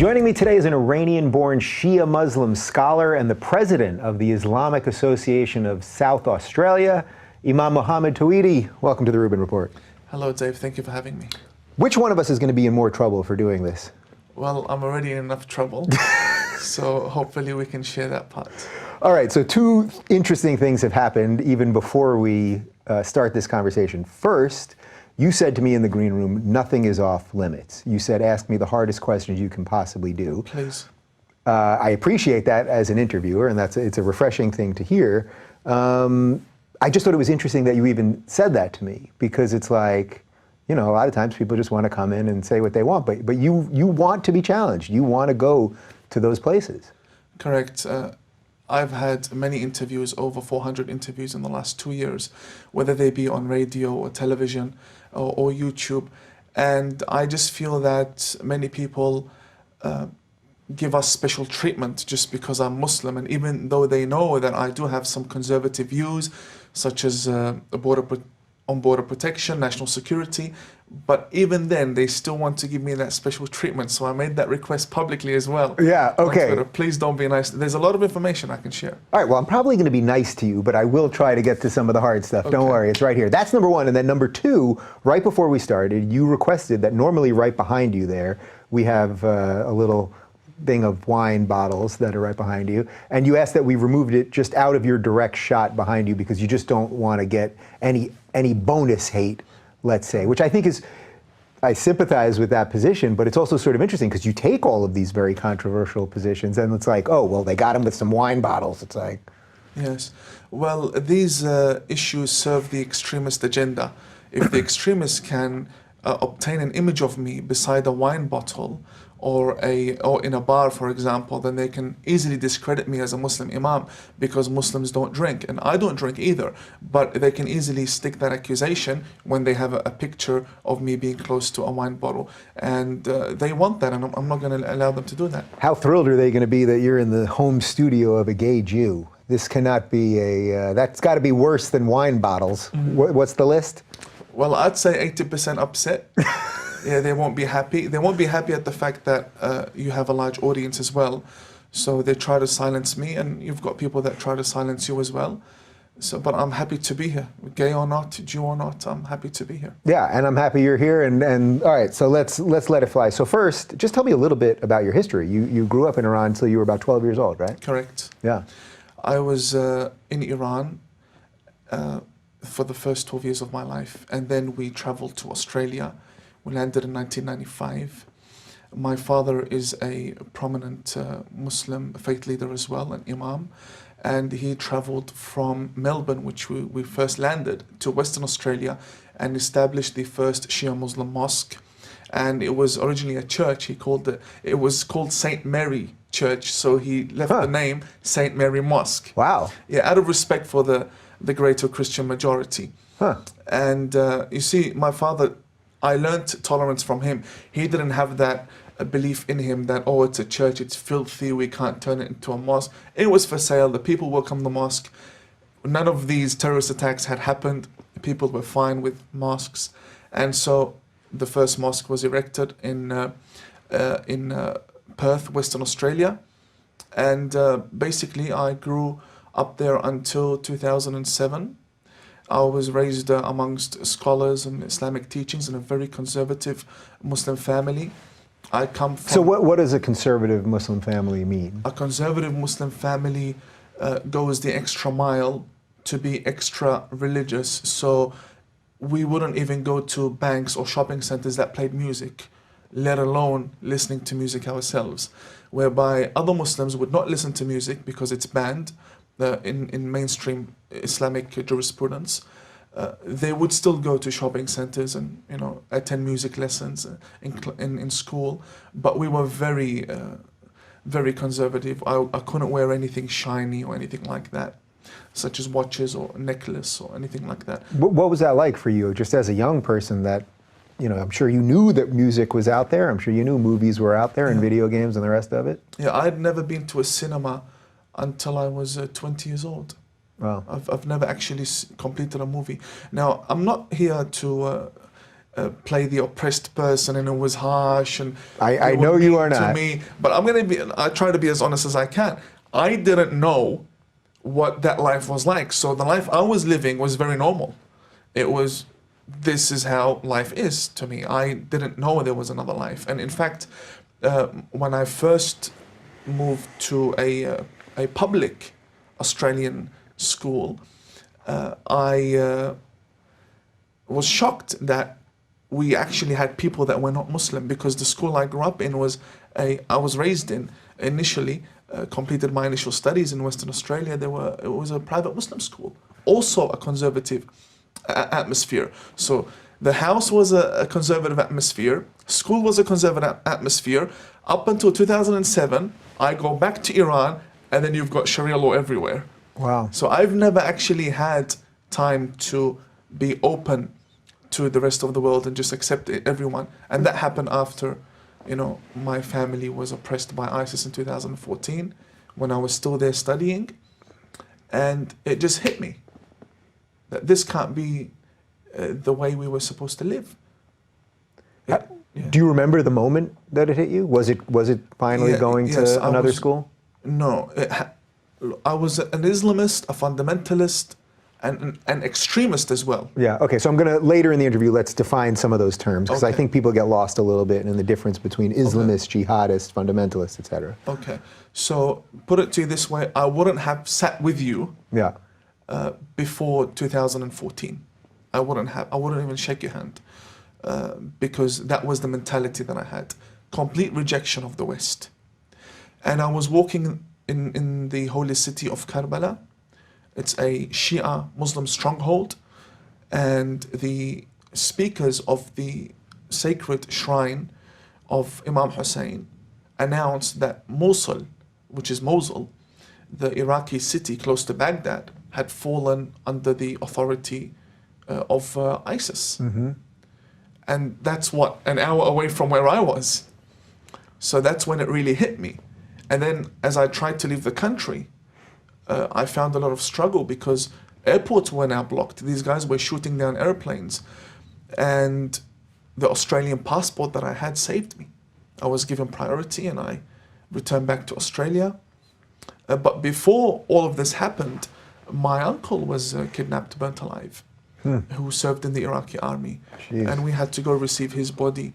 Joining me today is an Iranian-born Shia Muslim scholar and the president of the Islamic Association of South Australia, Imam Mohammed Tawhidi. Welcome to the Rubin Report. Hello, Dave. Thank you for having me. Which one of us is going to be in more trouble for doing this? Well, I'm already in enough trouble, so hopefully we can share that part. All right, so two interesting things have happened even before we start this conversation. First, you said to me in the green room, nothing is off limits. You said, ask me the hardest questions you can possibly do. Please. I appreciate that as an interviewer, and it's a refreshing thing to hear. I just thought it was interesting that you even said that to me, because it's like, you know, a lot of times people just want to come in and say what they want, but you want to be challenged. You want to go to those places. Correct. I've had many interviews, over 400 interviews in the last 2 years, whether they be on radio or television or YouTube. And I just feel that many people give us special treatment just because I'm Muslim. And even though they know that I do have some conservative views, such as border protection, national security, but even then they still want to give me that special treatment. So I made that request publicly as well. Yeah, okay. Please don't be nice. There's a lot of information I can share. All right, well, I'm probably going to be nice to you, but I will try to get to some of the hard stuff. Okay. Don't worry, it's right here. That's number one. And then number two, right before we started, you requested that normally right behind you there, we have a little thing of wine bottles that are right behind you, and you asked that we removed it just out of your direct shot behind you because you just don't want to get any bonus hate, let's say, which I think is, I sympathize with that position, but it's also sort of interesting because you take all of these very controversial positions and it's like, oh, well, they got him with some wine bottles. It's like... Yes. Well, these issues serve the extremist agenda. If the extremists can obtain an image of me beside a wine bottle or in a bar, for example, then they can easily discredit me as a Muslim Imam because Muslims don't drink, and I don't drink either. But they can easily stick that accusation when they have a picture of me being close to a wine bottle, and they want that, and I'm not going to allow them to do that. How thrilled are they going to be that you're in the home studio of a gay Jew? This cannot be that's got to be worse than wine bottles. Mm-hmm. What's the list? Well, I'd say 80% upset. Yeah, they won't be happy. They won't be happy at the fact that you have a large audience as well. So they try to silence me, and you've got people that try to silence you as well. So, but I'm happy to be here. Gay or not, Jew or not, I'm happy to be here. Yeah, and I'm happy you're here. And all right, so let's let it fly. So first, just tell me a little bit about your history. You grew up in Iran until you were about 12 years old, right? Correct. Yeah. I was in Iran for the first 12 years of my life, and then we traveled to Australia. We landed in 1995. My father is a prominent Muslim faith leader as well, an Imam, and he traveled from Melbourne, which we first landed, to Western Australia and established the first Shia Muslim mosque. And it was originally a church. It was called St. Mary Church, so he left the name St. Mary Mosque. Wow. Yeah, out of respect for the greater Christian majority. Huh. And you see, my father, I learned tolerance from him. He didn't have that belief in him that, oh, it's a church, it's filthy, we can't turn it into a mosque. It was for sale, the people welcomed the mosque. None of these terrorist attacks had happened. People were fine with mosques. And so the first mosque was erected in Perth, Western Australia. And basically I grew up there until 2007. I was raised amongst scholars and Islamic teachings in a very conservative Muslim family. I come from... So what does a conservative Muslim family mean? A conservative Muslim family goes the extra mile to be extra religious. So we wouldn't even go to banks or shopping centers that played music, let alone listening to music ourselves. Whereby other Muslims would not listen to music because it's banned in mainstream Islamic jurisprudence. They would still go to shopping centers and attend music lessons in school, but we were very very conservative. I couldn't wear anything shiny or anything like that, such as watches or necklace or anything like that. What was that like for you, just as a young person? That, I'm sure you knew that music was out there. I'm sure you knew movies were out there and video games and the rest of it. Yeah, I had never been to a cinema until I was 20 years old. Wow. I've never actually completed a movie. Now, I'm not here to play the oppressed person, and it was harsh, and I they were know you mean are to not. me. But I try to be as honest as I can. I didn't know what that life was like. So the life I was living was very normal. It was, this is how life is to me. I didn't know there was another life. And in fact, when I first moved to a public Australian school, I was shocked that we actually had people that were not Muslim, because the school I grew up in I was raised in initially, completed my initial studies in Western Australia. It was a private Muslim school, also a conservative atmosphere. So the house was a conservative atmosphere, school was a conservative atmosphere, up until 2007. I go back to Iran, and then you've got Sharia law everywhere. Wow. So I've never actually had time to be open to the rest of the world and just accept everyone. And that happened after, my family was oppressed by ISIS in 2014, when I was still there studying. And it just hit me that this can't be the way we were supposed to live. Yeah. Do you remember the moment that it hit you? Was it finally going to another school? No. I was an Islamist, a fundamentalist, and an extremist as well. Yeah, okay, so I'm going to, later in the interview, let's define some of those terms, because I Okay. think people get lost a little bit in the difference between Islamist, jihadist, fundamentalist, etc. Okay. So put it to you this way, I wouldn't have sat with you Yeah. before 2014. I wouldn't even shake your hand, because that was the mentality that I had. Complete rejection of the West. And I was walking in the holy city of Karbala. It's a Shia Muslim stronghold, and the speakers of the sacred shrine of Imam Hussein announced that Mosul, which is Mosul, the Iraqi city close to Baghdad, had fallen under the authority of ISIS. Mm-hmm. And that's an hour away from where I was. So that's when it really hit me. And then as I tried to leave the country, I found a lot of struggle, because airports were now blocked. These guys were shooting down airplanes. And the Australian passport that I had saved me. I was given priority, and I returned back to Australia. But before all of this happened, my uncle was kidnapped, burnt alive, who served in the Iraqi army. Jeez. And we had to go receive his body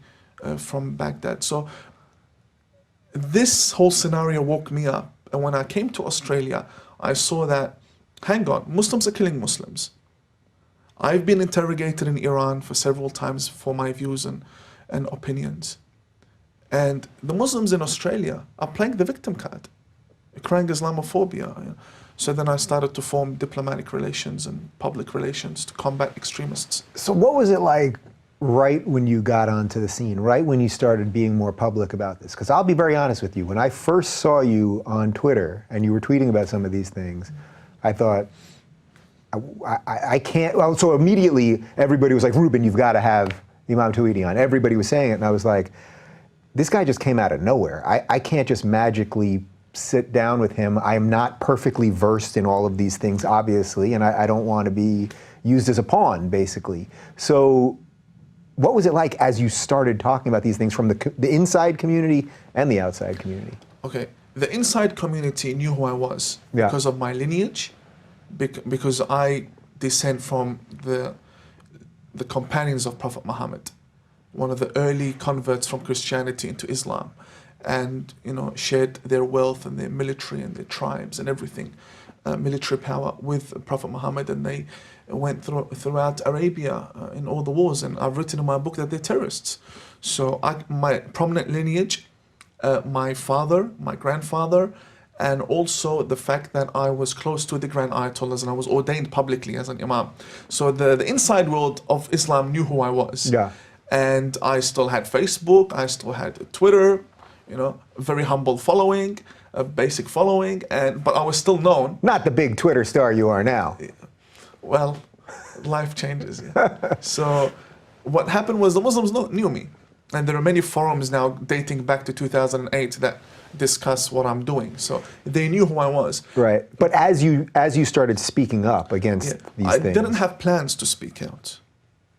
from Baghdad. So this whole scenario woke me up. And when I came to Australia, I saw that, hang on, Muslims are killing Muslims. I've been interrogated in Iran for several times for my views and opinions. And the Muslims in Australia are playing the victim card, crying Islamophobia. So then I started to form diplomatic relations and public relations to combat extremists. So what was it like right when you got onto the scene, right when you started being more public about this? Because I'll be very honest with you, when I first saw you on Twitter and you were tweeting about some of these things, I thought, I can't, well, so immediately everybody was like, Ruben, you've got to have Imam Tawhidi on. Everybody was saying it, and I was like, this guy just came out of nowhere. I can't just magically sit down with him. I am not perfectly versed in all of these things, obviously, and I don't want to be used as a pawn, basically. So what was it like as you started talking about these things from the inside community and the outside community? Okay, the inside community knew who I was because of my lineage, because I descend from the companions of Prophet Muhammad, one of the early converts from Christianity into Islam, and shared their wealth and their military and their tribes and everything, military power with Prophet Muhammad, and they went throughout Arabia in all the wars. And I've written in my book that they're terrorists. So my prominent lineage, my father, my grandfather, and also the fact that I was close to the Grand Ayatollahs and I was ordained publicly as an Imam. So the inside world of Islam knew who I was. Yeah. And I still had Facebook, I still had Twitter, very humble following, a basic following, but I was still known. Not the big Twitter star you are now. Well, life changes. Yeah. So what happened was the Muslims knew me. And there are many forums now dating back to 2008 that discuss what I'm doing. So they knew who I was. Right. But as you started speaking up against these I things. didn't have plans to speak out.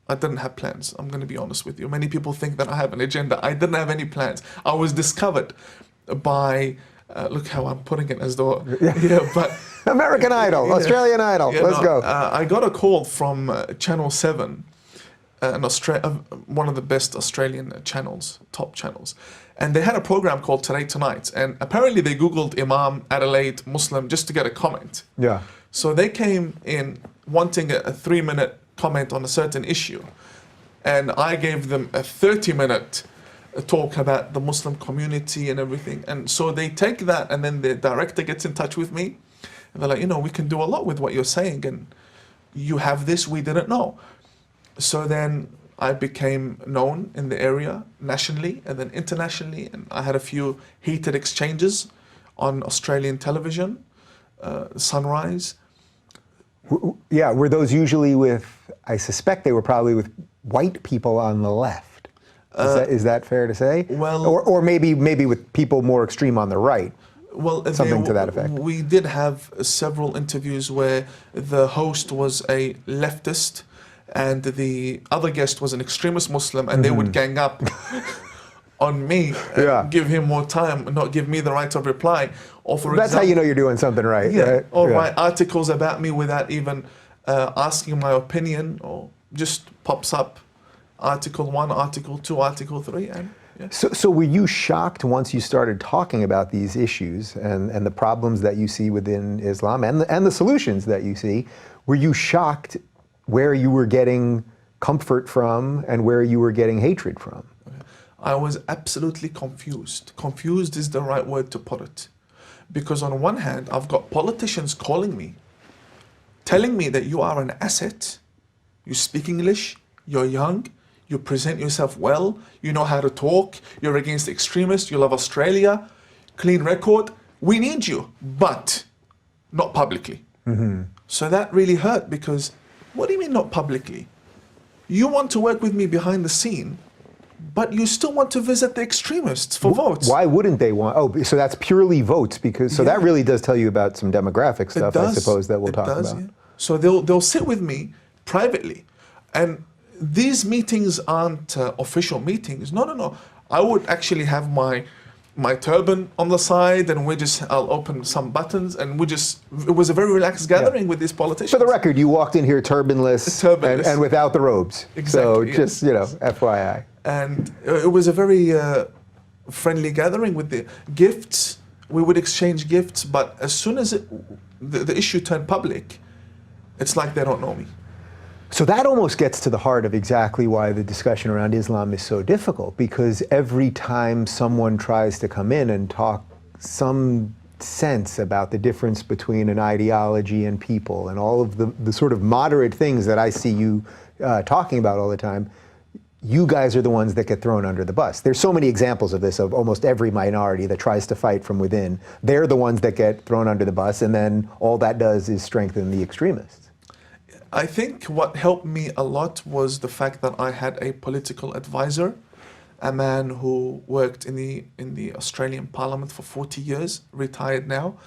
I didn't have plans. I'm going to be honest with you. Many people think that I have an agenda. I didn't have any plans. I was discovered by, look how I'm putting it as though, yeah, but American Idol, Australian Idol. yeah, Let's go. I got a call from Channel 7, one of the best Australian channels, top channels. And they had a program called Today Tonight. And apparently they Googled Imam, Adelaide, Muslim, just to get a comment. Yeah. So they came in wanting a 3-minute comment on a certain issue. And I gave them a 30-minute talk about the Muslim community and everything. And so they take that, and then the director gets in touch with me. And they're like, we can do a lot with what you're saying. And you have this we didn't know. So then I became known in the area nationally and then internationally. And I had a few heated exchanges on Australian television, Sunrise. Yeah, were those usually with, I suspect they were probably with white people on the left. Is that fair to say? Well, or maybe with people more extreme on the right. Well, something to that effect. We did have several interviews where the host was a leftist and the other guest was an extremist Muslim, and they would gang up on me and give him more time and not give me the right of reply. Or for That's example, how you know you're doing something right. yeah, Right? or write articles about me without even asking my opinion, or just pops up Article 1, Article 2, Article 3. And yeah. So were you shocked once you started talking about these issues and the problems that you see within Islam and the solutions that you see? Were you shocked where you were getting comfort from and where you were getting hatred from? I was absolutely confused. Confused is the right word to put it. Because on one hand, I've got politicians calling me, telling me that you are an asset, you speak English, you're young, you present yourself well, you know how to talk, you're against extremists, you love Australia, clean record, we need you, but not publicly. Mm-hmm. So that really hurt, because what do you mean not publicly? You want to work with me behind the scene, but you still want to visit the extremists for votes. Why wouldn't they want? Oh, so that's purely votes, because that really does tell you about some demographic stuff, I suppose, that we'll talk about. Yeah. So they'll sit with me privately, and these meetings aren't official meetings. No. I would actually have my turban on the side, and I'll open some buttons, and it was a very relaxed gathering with these politicians. For the record, you walked in here turbanless. And without the robes. Exactly. So just, FYI. And it was a very friendly gathering with the gifts. We would exchange gifts, but as soon as the issue turned public, it's like they don't know me. So that almost gets to the heart of exactly why the discussion around Islam is so difficult, because every time someone tries to come in and talk some sense about the difference between an ideology and people and all of the sort of moderate things that I see you talking about all the time, you guys are the ones that get thrown under the bus. There's so many examples of this, of almost every minority that tries to fight from within. They're the ones that get thrown under the bus, and then all that does is strengthen the extremists. I think what helped me a lot was the fact that I had a political advisor, a man who worked in the Australian Parliament for 40 years, retired now,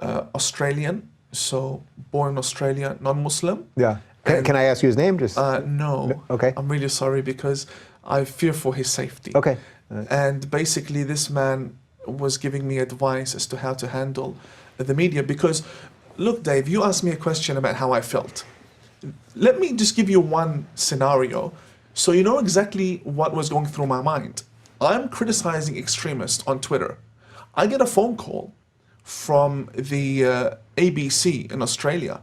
Australian, so born in Australia, non-Muslim. Yeah. Can I ask you his name? No. Okay. I'm really sorry, because I fear for his safety. Okay. And basically this man was giving me advice as to how to handle the media, because, look, Dave, you asked me a question about how I felt. Let me just give you one scenario so you know exactly what was going through my mind. I'm criticizing extremists on Twitter. I get a phone call from the ABC in Australia.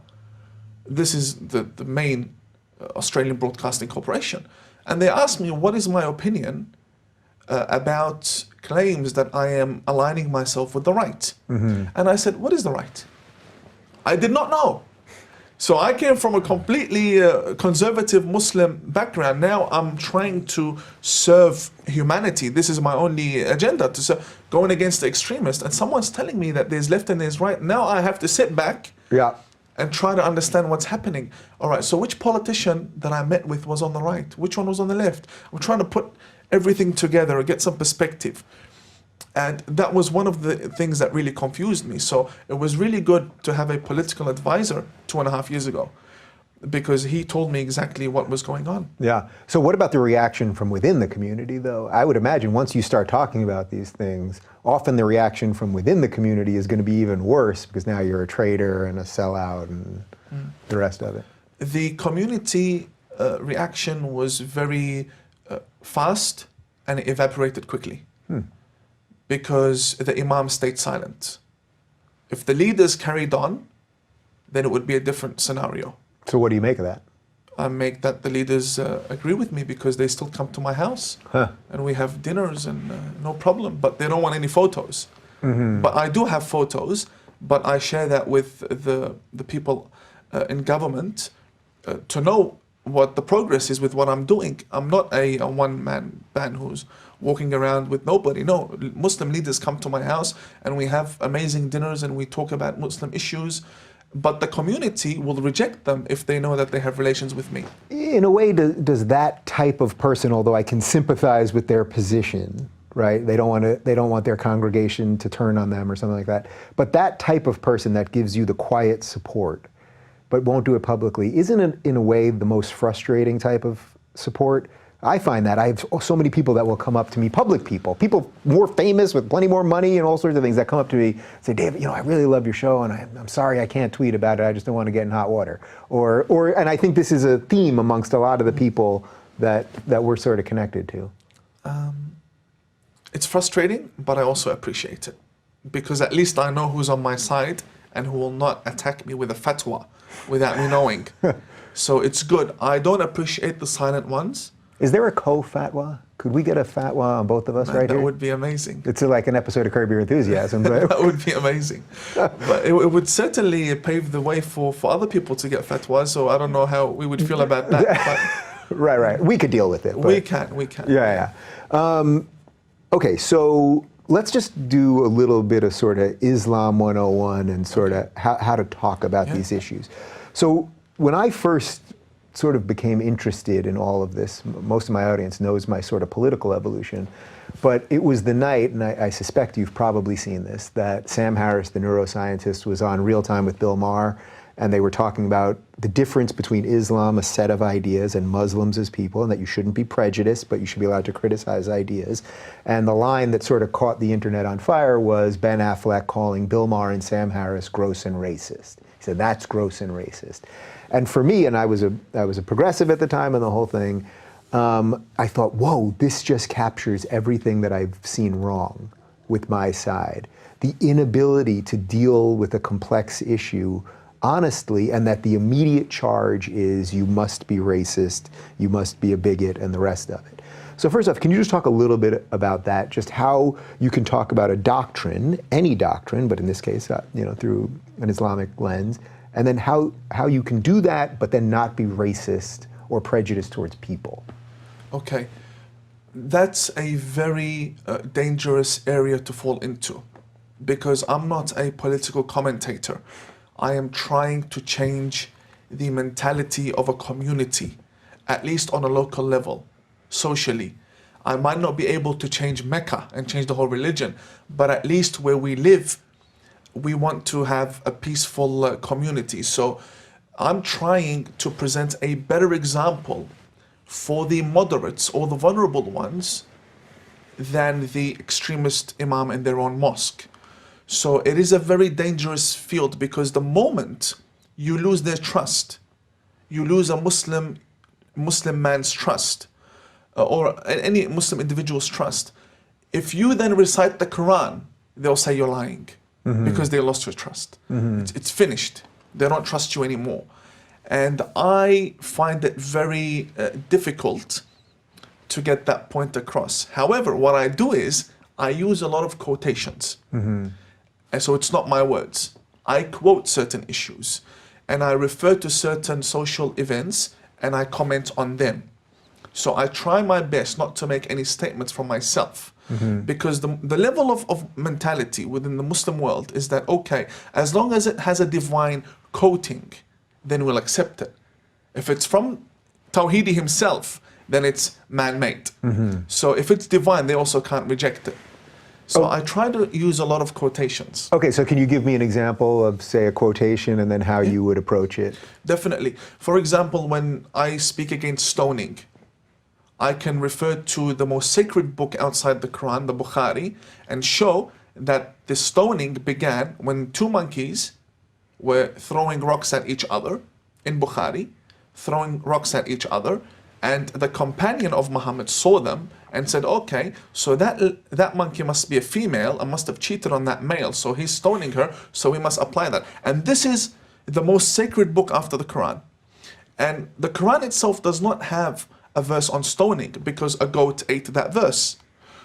This is the main Australian Broadcasting Corporation. And they asked me, what is my opinion about claims that I am aligning myself with the right? Mm-hmm. And I said, what is the right? I did not know. So I came from a completely conservative Muslim background. Now I'm trying to serve humanity. This is my only agenda, to serve, going against the extremists. And someone's telling me that there's left and there's right. Now I have to sit back and try to understand what's happening. All right, so which politician that I met with was on the right? Which one was on the left? I'm trying to put everything together and get some perspective. And that was one of the things that really confused me. So it was really good to have a political advisor 2.5 years ago. because he told me exactly what was going on. Yeah. So what about the reaction from within the community, though? I would imagine once you start talking about these things, often the reaction from within the community is going to be even worse because now you're a traitor and a sellout and the rest of it. The community reaction was very fast, and it evaporated quickly because the Imam stayed silent. If the leaders carried on, then it would be a different scenario. So what do you make of that? I make that the leaders agree with me because they still come to my house and we have dinners and no problem, but they don't want any photos. But I do have photos, but I share that with the people in government to know what the progress is with what I'm doing. I'm not a one-man band who's walking around with nobody. No, Muslim leaders come to my house and we have amazing dinners and we talk about Muslim issues. But the community will reject them if they know that they have relations with me. In a way, does that type of person, although I can sympathize with their position, right? They don't want their congregation to turn on them or something like that. But that type of person that gives you the quiet support, but won't do it publicly, isn't it in a way the most frustrating type of support? I find that I have so many people that will come up to me, public people more famous with plenty more money and all sorts of things that come up to me and say, David, I really love your show and I'm sorry I can't tweet about it. I just don't want to get in hot water. And I think this is a theme amongst a lot of the people that we're sort of connected to. It's frustrating, but I also appreciate it because at least I know who's on my side and who will not attack me with a fatwa without me knowing. So it's good. I don't appreciate the silent ones. Is there a co-fatwa? Could we get a fatwa on both of us right here? That would be amazing. It's like an episode of Curb Your Enthusiasm. But that would be amazing. But it would certainly pave the way for other people to get fatwas, so I don't know how we would feel about that. But right. We could deal with it. We can. Yeah. Okay, so let's just do a little bit of sort of Islam 101 and sort of how to talk about these issues. So when I first sort of became interested in all of this, most of my audience knows my sort of political evolution, but it was the night, and I suspect you've probably seen this, that Sam Harris, the neuroscientist, was on Real Time with Bill Maher, and they were talking about the difference between Islam, a set of ideas, and Muslims as people, and that you shouldn't be prejudiced, but you should be allowed to criticize ideas. And the line that sort of caught the internet on fire was Ben Affleck calling Bill Maher and Sam Harris gross and racist. He said, that's gross and racist. And for me, and I was a progressive at the time and the whole thing, I thought, whoa, this just captures everything that I've seen wrong with my side. The inability to deal with a complex issue honestly, and that the immediate charge is you must be racist, you must be a bigot, and the rest of it. So first off, can you just talk a little bit about that, just how you can talk about a doctrine, any doctrine, but in this case, through an Islamic lens, and then how you can do that, but then not be racist or prejudiced towards people? Okay, that's a very dangerous area to fall into, because I'm not a political commentator. I am trying to change the mentality of a community, at least on a local level, socially. I might not be able to change Mecca and change the whole religion, but at least where we live, we want to have a peaceful community. So I'm trying to present a better example for the moderates or the vulnerable ones than the extremist imam in their own mosque. So it is a very dangerous field, because the moment you lose their trust, you lose a Muslim man's trust, or any Muslim individual's trust. If you then recite the Quran, they'll say you're lying, because they lost your trust. It's finished. They don't trust you anymore. And I find it very difficult to get that point across. However, what I do is I use a lot of quotations. And so it's not my words. I quote certain issues and I refer to certain social events and I comment on them. So I try my best not to make any statements from myself, because the level of mentality within the Muslim world is that, okay, as long as it has a divine coating, then we'll accept it. If it's from Tawhidi himself, then it's man-made. So if it's divine, they also can't reject it. So I try to use a lot of quotations. Okay, so can you give me an example of, say, a quotation and then how you would approach it? Definitely. For example, when I speak against stoning, I can refer to the most sacred book outside the Quran, the Bukhari, and show that the stoning began when two monkeys were throwing rocks at each other in Bukhari, throwing rocks at each other, and the companion of Muhammad saw them and said, okay, so that monkey must be a female and must have cheated on that male, so he's stoning her, so we must apply that. And this is the most sacred book after the Quran. And the Quran itself does not have a verse on stoning because a goat ate that verse.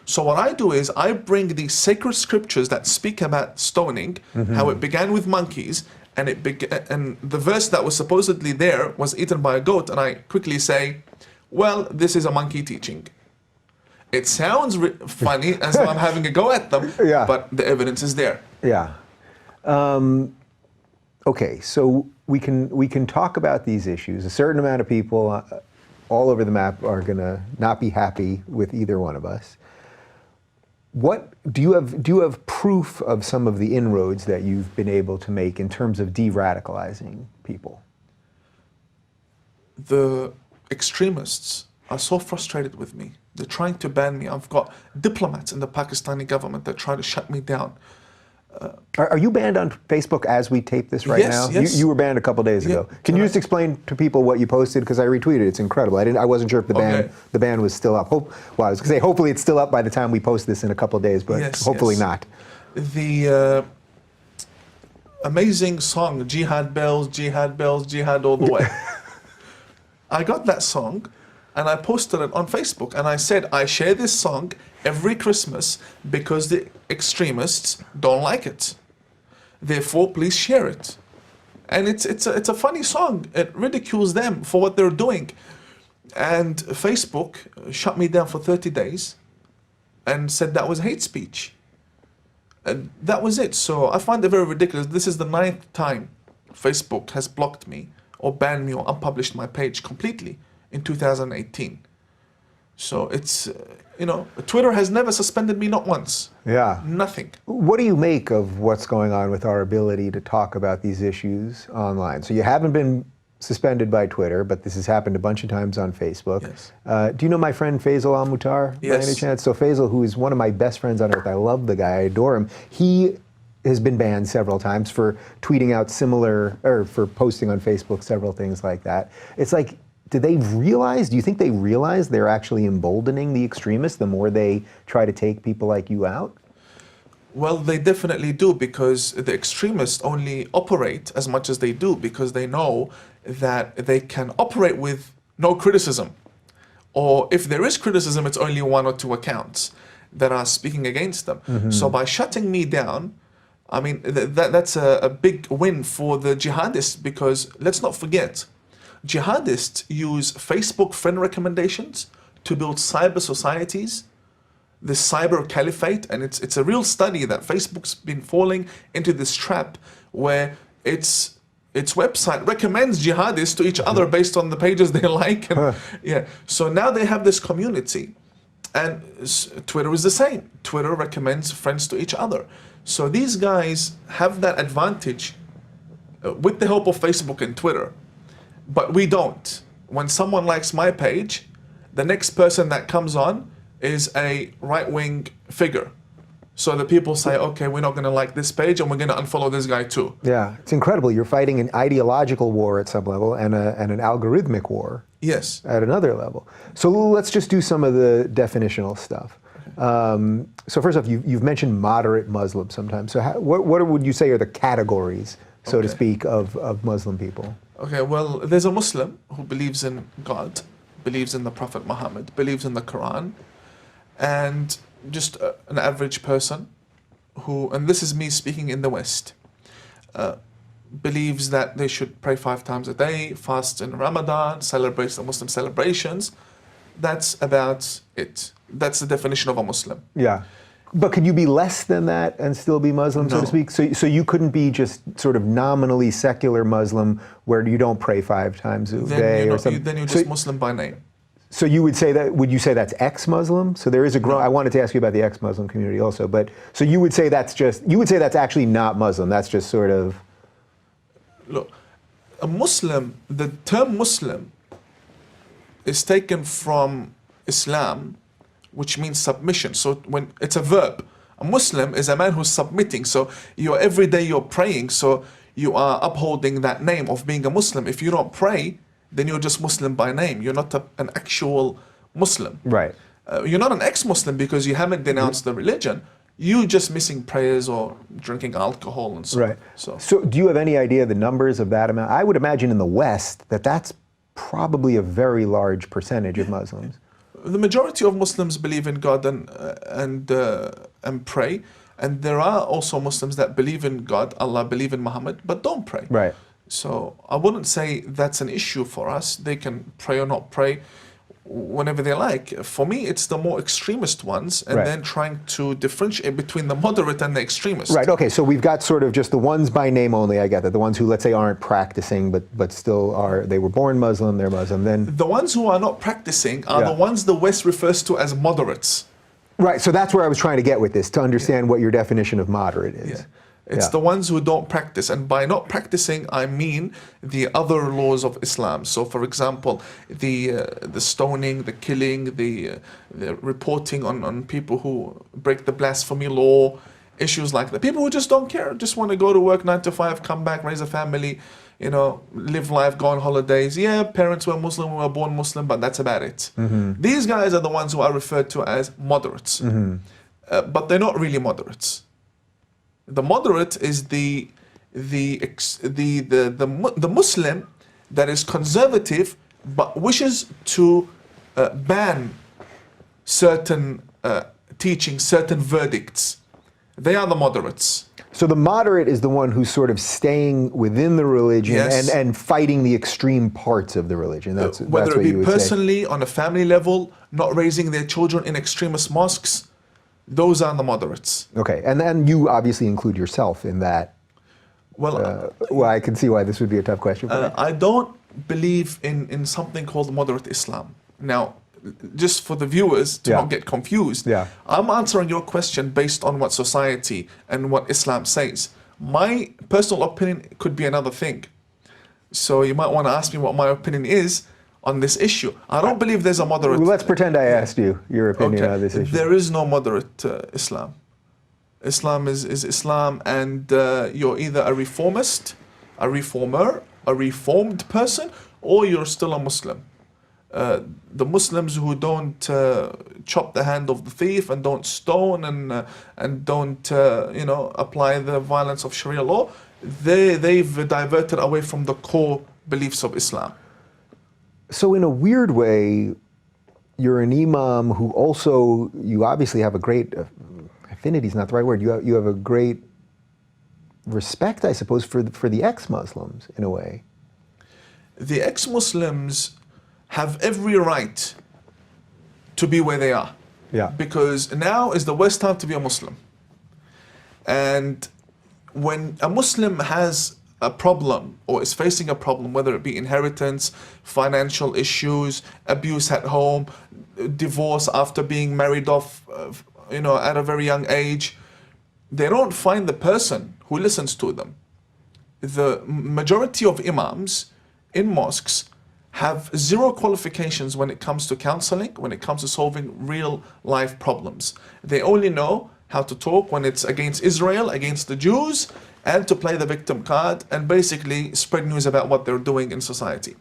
So what I do is I bring these sacred scriptures that speak about stoning, how it began with monkeys, and and the verse that was supposedly there was eaten by a goat, and I quickly say, well, this is a monkey teaching. It sounds funny as though I'm having a go at them, but the evidence is there. Yeah. Okay, so we can talk about these issues. A certain amount of people all over the map are going to not be happy with either one of us. What do you have proof of some of the inroads that you've been able to make in terms of de-radicalizing people? The extremists are so frustrated with me. They're trying to ban me. I've got diplomats in the Pakistani government that try to shut me down. Are you banned on Facebook as we tape this right now? Yes. You were banned a couple days ago. Can you just explain to people what you posted? Because I retweeted. It's incredible. I wasn't sure if the ban was still up. I was going to say hopefully it's still up by the time we post this in a couple of days, but hopefully not. The amazing song Jihad Bells, Jihad all the way. I got that song and I posted it on Facebook and I said I share this song every Christmas because the extremists don't like it. Therefore, please share it. And it's a funny song. It ridicules them for what they're doing. And Facebook shut me down for 30 days and said that was hate speech. And that was it. So I find it very ridiculous. This is the 9th time Facebook has blocked me or banned me or unpublished my page completely in 2018. So it's, Twitter has never suspended me, not once. Yeah. Nothing. What do you make of what's going on with our ability to talk about these issues online? So you haven't been suspended by Twitter, but this has happened a bunch of times on Facebook. Yes. Do you know my friend Faisal Al-Mutar by any chance? So Faisal, who is one of my best friends on earth, I love the guy, I adore him. He has been banned several times for tweeting out for posting on Facebook several things like that. It's like, do you think they realize they're actually emboldening the extremists the more they try to take people like you out? Well, they definitely do, because the extremists only operate as much as they do because they know that they can operate with no criticism. Or if there is criticism, it's only 1 or 2 accounts that are speaking against them. So by shutting me down, I mean, that's a big win for the jihadists, because let's not forget, jihadists use Facebook friend recommendations to build cyber societies, the cyber caliphate, and it's a real study that Facebook's been falling into this trap where its website recommends jihadists to each other based on the pages they like. And, so now they have this community, and Twitter is the same. Twitter recommends friends to each other. So these guys have that advantage with the help of Facebook and Twitter. But we don't. When someone likes my page, the next person that comes on is a right-wing figure. So the people say, okay, we're not going to like this page and we're going to unfollow this guy too. Yeah, it's incredible. You're fighting an ideological war at some level and an algorithmic war at another level. So let's just do some of the definitional stuff. So first off, you've mentioned moderate Muslims sometimes. So what would you say are the categories, so to speak, of Muslim people? Okay, well, there's a Muslim who believes in God, believes in the Prophet Muhammad, believes in the Quran, and just an average person who, and this is me speaking in the West, believes that they should pray 5 times a day, fast in Ramadan, celebrates the Muslim celebrations. That's about it. That's the definition of a Muslim. Yeah. But could you be less than that and still be Muslim, so to speak? So you couldn't be just sort of nominally secular Muslim where you don't pray 5 times a day or something? Then you're just Muslim by name. So you would say that, would you say that's ex-Muslim? So there is a growing, I wanted to ask you about the ex-Muslim community also, but so you would say that's just, you would say that's actually not Muslim, that's just sort of... Look, a Muslim, the term Muslim is taken from Islam, which means submission. So when it's a verb, a Muslim is a man who's submitting. So every day you're praying, so you are upholding that name of being a Muslim. If you don't pray, then you're just Muslim by name. You're not an actual Muslim. Right. You're not an ex-Muslim because you haven't denounced the religion. You just missing prayers or drinking alcohol and so on. Right. So do you have any idea the numbers of that amount? I would imagine in the West that that's probably a very large percentage of Muslims. the majority of Muslims believe in God and pray. And there are also Muslims that believe in God, Allah, believe in Muhammad, but don't pray. Right. So I wouldn't say that's an issue for us. They can pray or not pray whenever they like. For me, it's the more extremist ones, and then trying to differentiate between the moderate and the extremist. Right, okay, so we've got sort of just the ones by name only, I get that. The ones who, let's say, aren't practicing, but still are, they were born Muslim, they're Muslim. Then the ones who are not practicing are the ones the West refers to as moderates. Right, so that's where I was trying to get with this, to understand what your definition of moderate is. Yeah. It's the ones who don't practice. And by not practicing, I mean the other laws of Islam. So, for example, the stoning, the killing, the reporting on people who break the blasphemy law, issues like that. People who just don't care, just want to go to work 9 to 5, come back, raise a family, you know, live life, go on holidays. Yeah, parents were Muslim, we were born Muslim, but that's about it. Mm-hmm. These guys are the ones who are referred to as moderates. Mm-hmm. But they're not really moderates. The moderate is the Muslim that is conservative but wishes to ban certain teachings, certain verdicts. They are the moderates. So the moderate is the one who's sort of staying within the religion and fighting the extreme parts of the religion. That's whether that's it be personally, on a family level, not raising their children in extremist mosques. Those are the moderates. Okay, and then you obviously include yourself in that. Well, I can see why this would be a tough question for me. I don't believe in something called moderate Islam. Now, just for the viewers to not get confused, I'm answering your question based on what society and what Islam says. My personal opinion could be another thing. So you might want to ask me what my opinion is on this issue. I don't believe there's a moderate... Well, let's pretend I asked you your opinion on this issue. There is no moderate Islam. Islam is Islam, and you're either a reformist, a reformer, a reformed person, or you're still a Muslim. The Muslims who don't chop the hand of the thief and don't stone and don't apply the violence of Sharia law, they've diverted away from the core beliefs of Islam. So in a weird way, you're an imam who also, you obviously have a great, affinity is not the right word, you have a great respect, I suppose, for the ex-Muslims, in a way. The ex-Muslims have every right to be where they are. Yeah. Because now is the worst time to be a Muslim. And when a Muslim has a problem or is facing a problem, whether it be inheritance, financial issues, abuse at home, divorce after being married off, at a very young age, they don't find the person who listens to them. The majority of imams in mosques have zero qualifications when it comes to counseling, when it comes to solving real life problems. They only know how to talk when it's against Israel, against the Jews, and to play the victim card and basically spread news about what they're doing in society.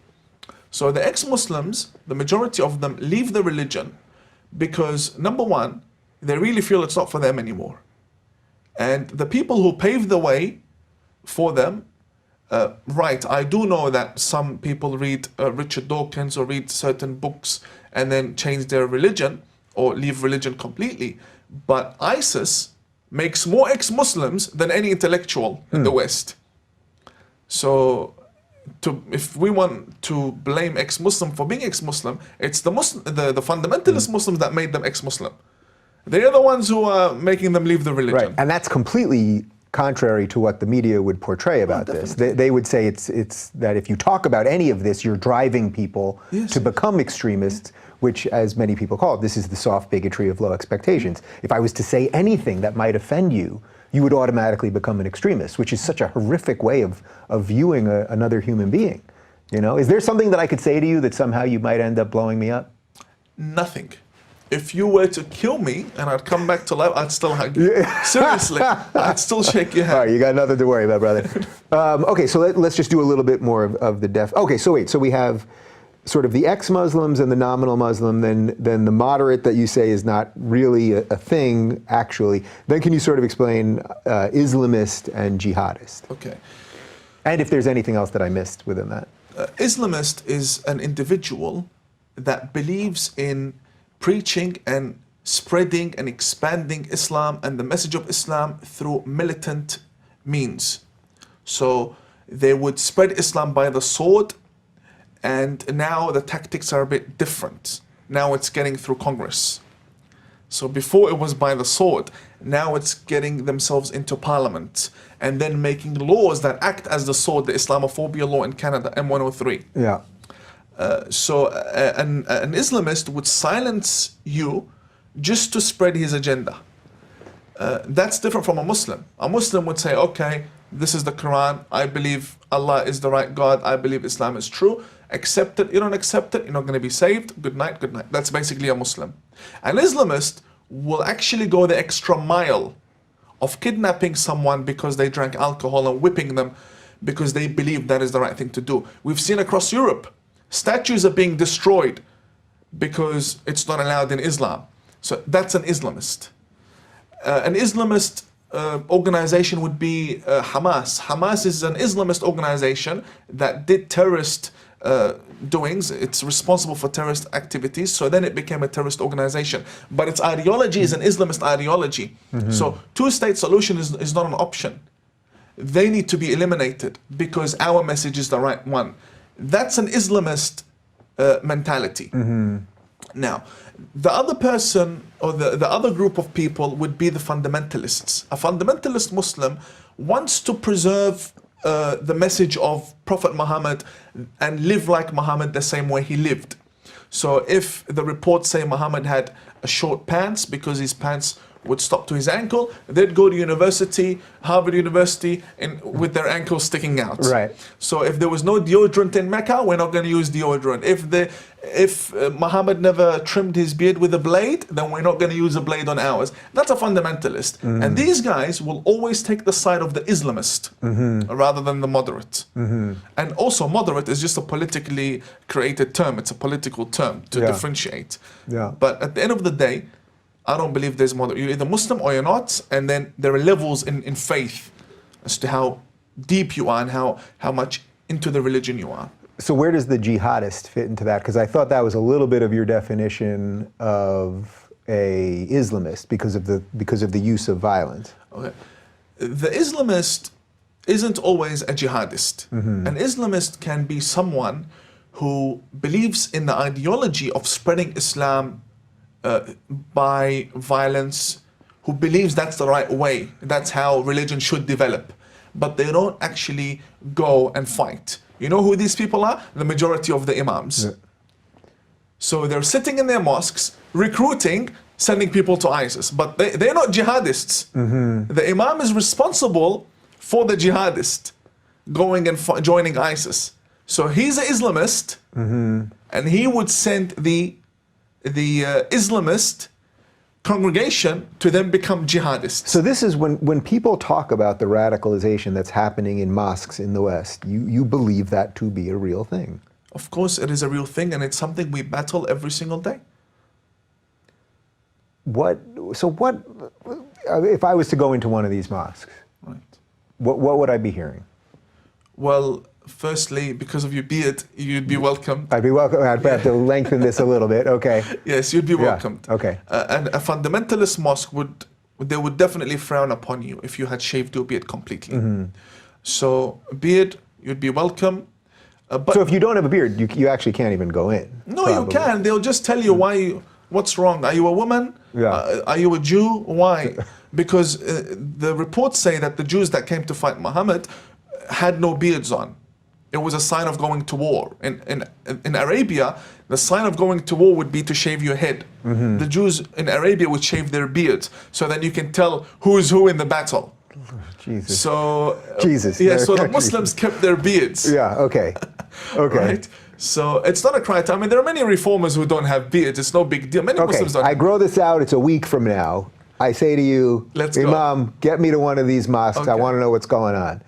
So the ex-Muslims, the majority of them, leave the religion because, number one, they really feel it's not for them anymore. And the people who paved the way for them, I do know that some people read Richard Dawkins or read certain books and then change their religion or leave religion completely. But ISIS makes more ex-Muslims than any intellectual in the West. So if we want to blame ex-Muslim for being ex-Muslim, it's the fundamentalist Muslims that made them ex-Muslim. They're the ones who are making them leave the religion. Right, and that's completely contrary to what the media would portray about this. They would say it's that if you talk about any of this, you're driving people to become extremists, which, as many people call it, this is the soft bigotry of low expectations. If I was to say anything that might offend you, you would automatically become an extremist, which is such a horrific way of viewing another human being. You know, is there something that I could say to you that somehow you might end up blowing me up? Nothing. If you were to kill me and I'd come back to life, I'd still hug you. Seriously, I'd still shake your hand. All right, you got nothing to worry about, brother. Okay, so let's just do a little bit more of the def. Okay, so wait, so we have sort of the ex-Muslims and the nominal Muslim, then the moderate that you say is not really a thing, actually. Then can you sort of explain Islamist and jihadist? Okay. And if there's anything else that I missed within that. Islamist is an individual that believes in preaching and spreading and expanding Islam and the message of Islam through militant means. So they would spread Islam by the sword, and now the tactics are a bit different. Now it's getting through Congress. So before it was by the sword, now it's getting themselves into parliament and then making laws that act as the sword, the Islamophobia law in Canada, M103. Yeah. So an Islamist would silence you just to spread his agenda. That's different from a Muslim. A Muslim would say, okay, this is the Quran, I believe Allah is the right God, I believe Islam is true, accept it, you don't accept it, you're not going to be saved, good night, good night. That's basically a Muslim. An Islamist will actually go the extra mile of kidnapping someone because they drank alcohol and whipping them because they believe that is the right thing to do. We've seen across Europe, statues are being destroyed because it's not allowed in Islam. So that's an Islamist. An Islamist organization would be Hamas. Hamas is an Islamist organization that did terrorist doings. It's responsible for terrorist activities. So then it became a terrorist organization. But its ideology is an Islamist ideology. Mm-hmm. So two-state solution is not an option. They need to be eliminated because our message is the right one. That's an Islamist mentality. Mm-hmm. Now, the other person or the other group of people would be the fundamentalists. A fundamentalist Muslim wants to preserve the message of Prophet Muhammad and live like Muhammad the same way he lived. So if the reports say Muhammad had a short pants because his pants would stop to his ankle, they'd go to university, Harvard University, with their ankles sticking out. Right. So if there was no deodorant in Mecca, we're not going to use deodorant. If Muhammad never trimmed his beard with a blade, then we're not going to use a blade on ours. That's a fundamentalist. Mm-hmm. And these guys will always take the side of the Islamist rather than the moderate. Mm-hmm. And also moderate is just a politically created term. It's a political term to differentiate. Yeah. But at the end of the day, I don't believe there's moderate. You're either Muslim or you're not, and then there are levels in faith as to how deep you are and how much into the religion you are. So where does the jihadist fit into that? Because I thought that was a little bit of your definition of a Islamist because of the use of violence. Okay. The Islamist isn't always a jihadist. Mm-hmm. An Islamist can be someone who believes in the ideology of spreading Islam by violence, who believes that's the right way, that's how religion should develop, but they don't actually go and fight. You know who these people are? The majority of the Imams. Yeah. So they're sitting in their mosques, recruiting, sending people to ISIS, but they're not jihadists. Mm-hmm. The Imam is responsible for the jihadist going and joining ISIS. So he's an Islamist, and he would send the Islamist congregation to then become jihadists. So this is when people talk about the radicalization that's happening in mosques in the West, you believe that to be a real thing? Of course it is a real thing, and it's something we battle every single day. If I was to go into one of these mosques, right, what would I be hearing? Well, firstly, because of your beard, you'd be welcomed. I'd be welcome. I'd have to lengthen this a little bit. Okay. Yes, you'd be welcomed. Yeah. Okay. And a fundamentalist mosque would definitely frown upon you if you had shaved your beard completely. Mm-hmm. So beard, you'd be welcome. So if you don't have a beard, you actually can't even go in. No, probably. You can. They'll just tell you what's wrong. Are you a woman? Yeah. Are you a Jew? Why? Because the reports say that the Jews that came to fight Muhammad had no beards on. it was a sign of going to war. In Arabia, the sign of going to war would be to shave your head. The Jews in Arabia would shave their beards, so that you can tell who is who in the battle. Jesus. So Jesus. yeah. So the Muslims kept their beards. Yeah. Okay. Okay. Right. So it's not a crime. I mean, there are many reformers who don't have beards. It's no big deal. Many Okay. Muslims don't. I grow this out. It's a week from now. I say to you, Let's go. Imam, get me to one of these mosques. I Okay. want to know what's going on.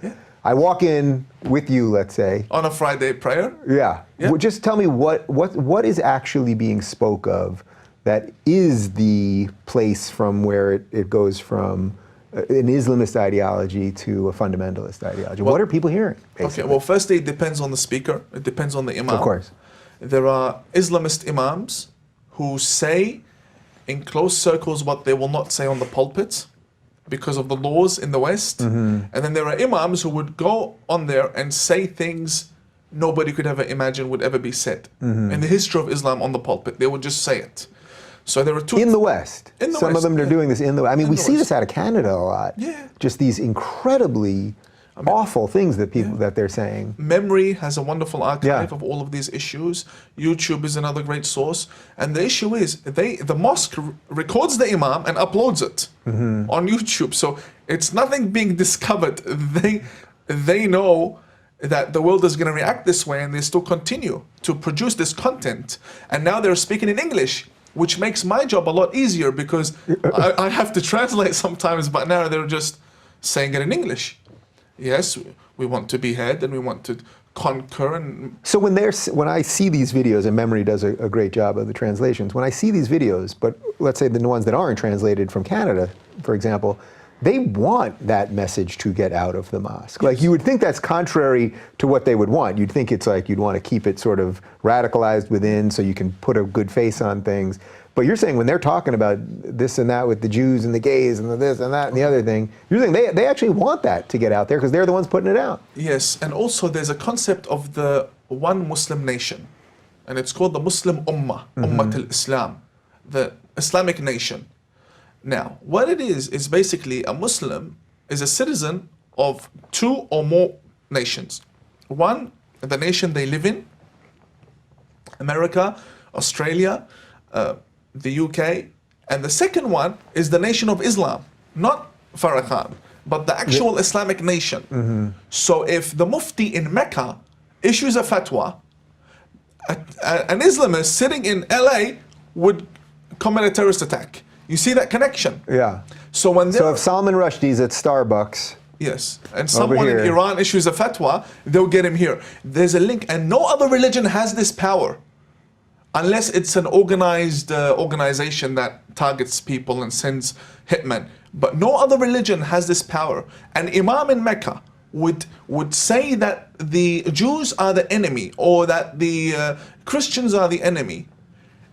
I walk in with you, let's say. On a Friday prayer. Yeah. Yeah. Well, just tell me what is actually being spoke of that is the place from where it goes from an Islamist ideology to a fundamentalist ideology. What are people hearing, basically? Okay, well, firstly, it depends on the speaker. It depends on the imam. Of course. There are Islamist imams who say in closed circles what they will not say on the pulpit because of the laws in the West. And then there are imams who would go on there and say things nobody could ever imagine would ever be said in the history of Islam on the pulpit. They would just say it. So there are two... In the West. In the Some West, of them are doing this in the West. I mean, In we the see West. this out of Canada a lot. Yeah. Just these incredibly awful things that people that they're saying. Memory has a wonderful archive Yeah. of all of these issues. YouTube is another great source. And the issue is, the mosque records the imam and uploads it on YouTube. So it's nothing being discovered. They know that the world is going to react this way, and they still continue to produce this content. And now they're speaking in English, which makes my job a lot easier because I have to translate sometimes, but now they're just saying it in English. Yes, we want to be heard and we want to conquer. And So when I see these videos, and Memory does a great job of the translations, when I see these videos, but let's say the ones that aren't translated from Canada, for example, they want that message to get out of the mosque. Like, you would think that's contrary to what they would want. You'd think it's like you'd want to keep it sort of radicalized within so you can put a good face on things. But you're saying when they're talking about this and that with the Jews and the gays and the this and that and the other thing, you're saying they actually want that to get out there because they're the ones putting it out. yes, and also there's a concept of the one Muslim nation, and it's called the Muslim Ummah, Ummat al-Islam, the Islamic nation. Now, what it is basically a Muslim is a citizen of two or more nations. One, the nation they live in, America, Australia, the UK, and the second one is the nation of Islam, not Farrakhan, but the actual Islamic nation. So if the Mufti in Mecca issues a fatwa, an Islamist sitting in LA would commit a terrorist attack. You see that connection? Yeah. So when So if Salman Rushdie's at Starbucks, yes, and someone in here. Iran issues a fatwa, they'll get him here. There's a link, and no other religion has this power, unless it's an organized organization that targets people and sends hitmen. But no other religion has this power. An imam in Mecca would say that the Jews are the enemy, or that the Christians are the enemy,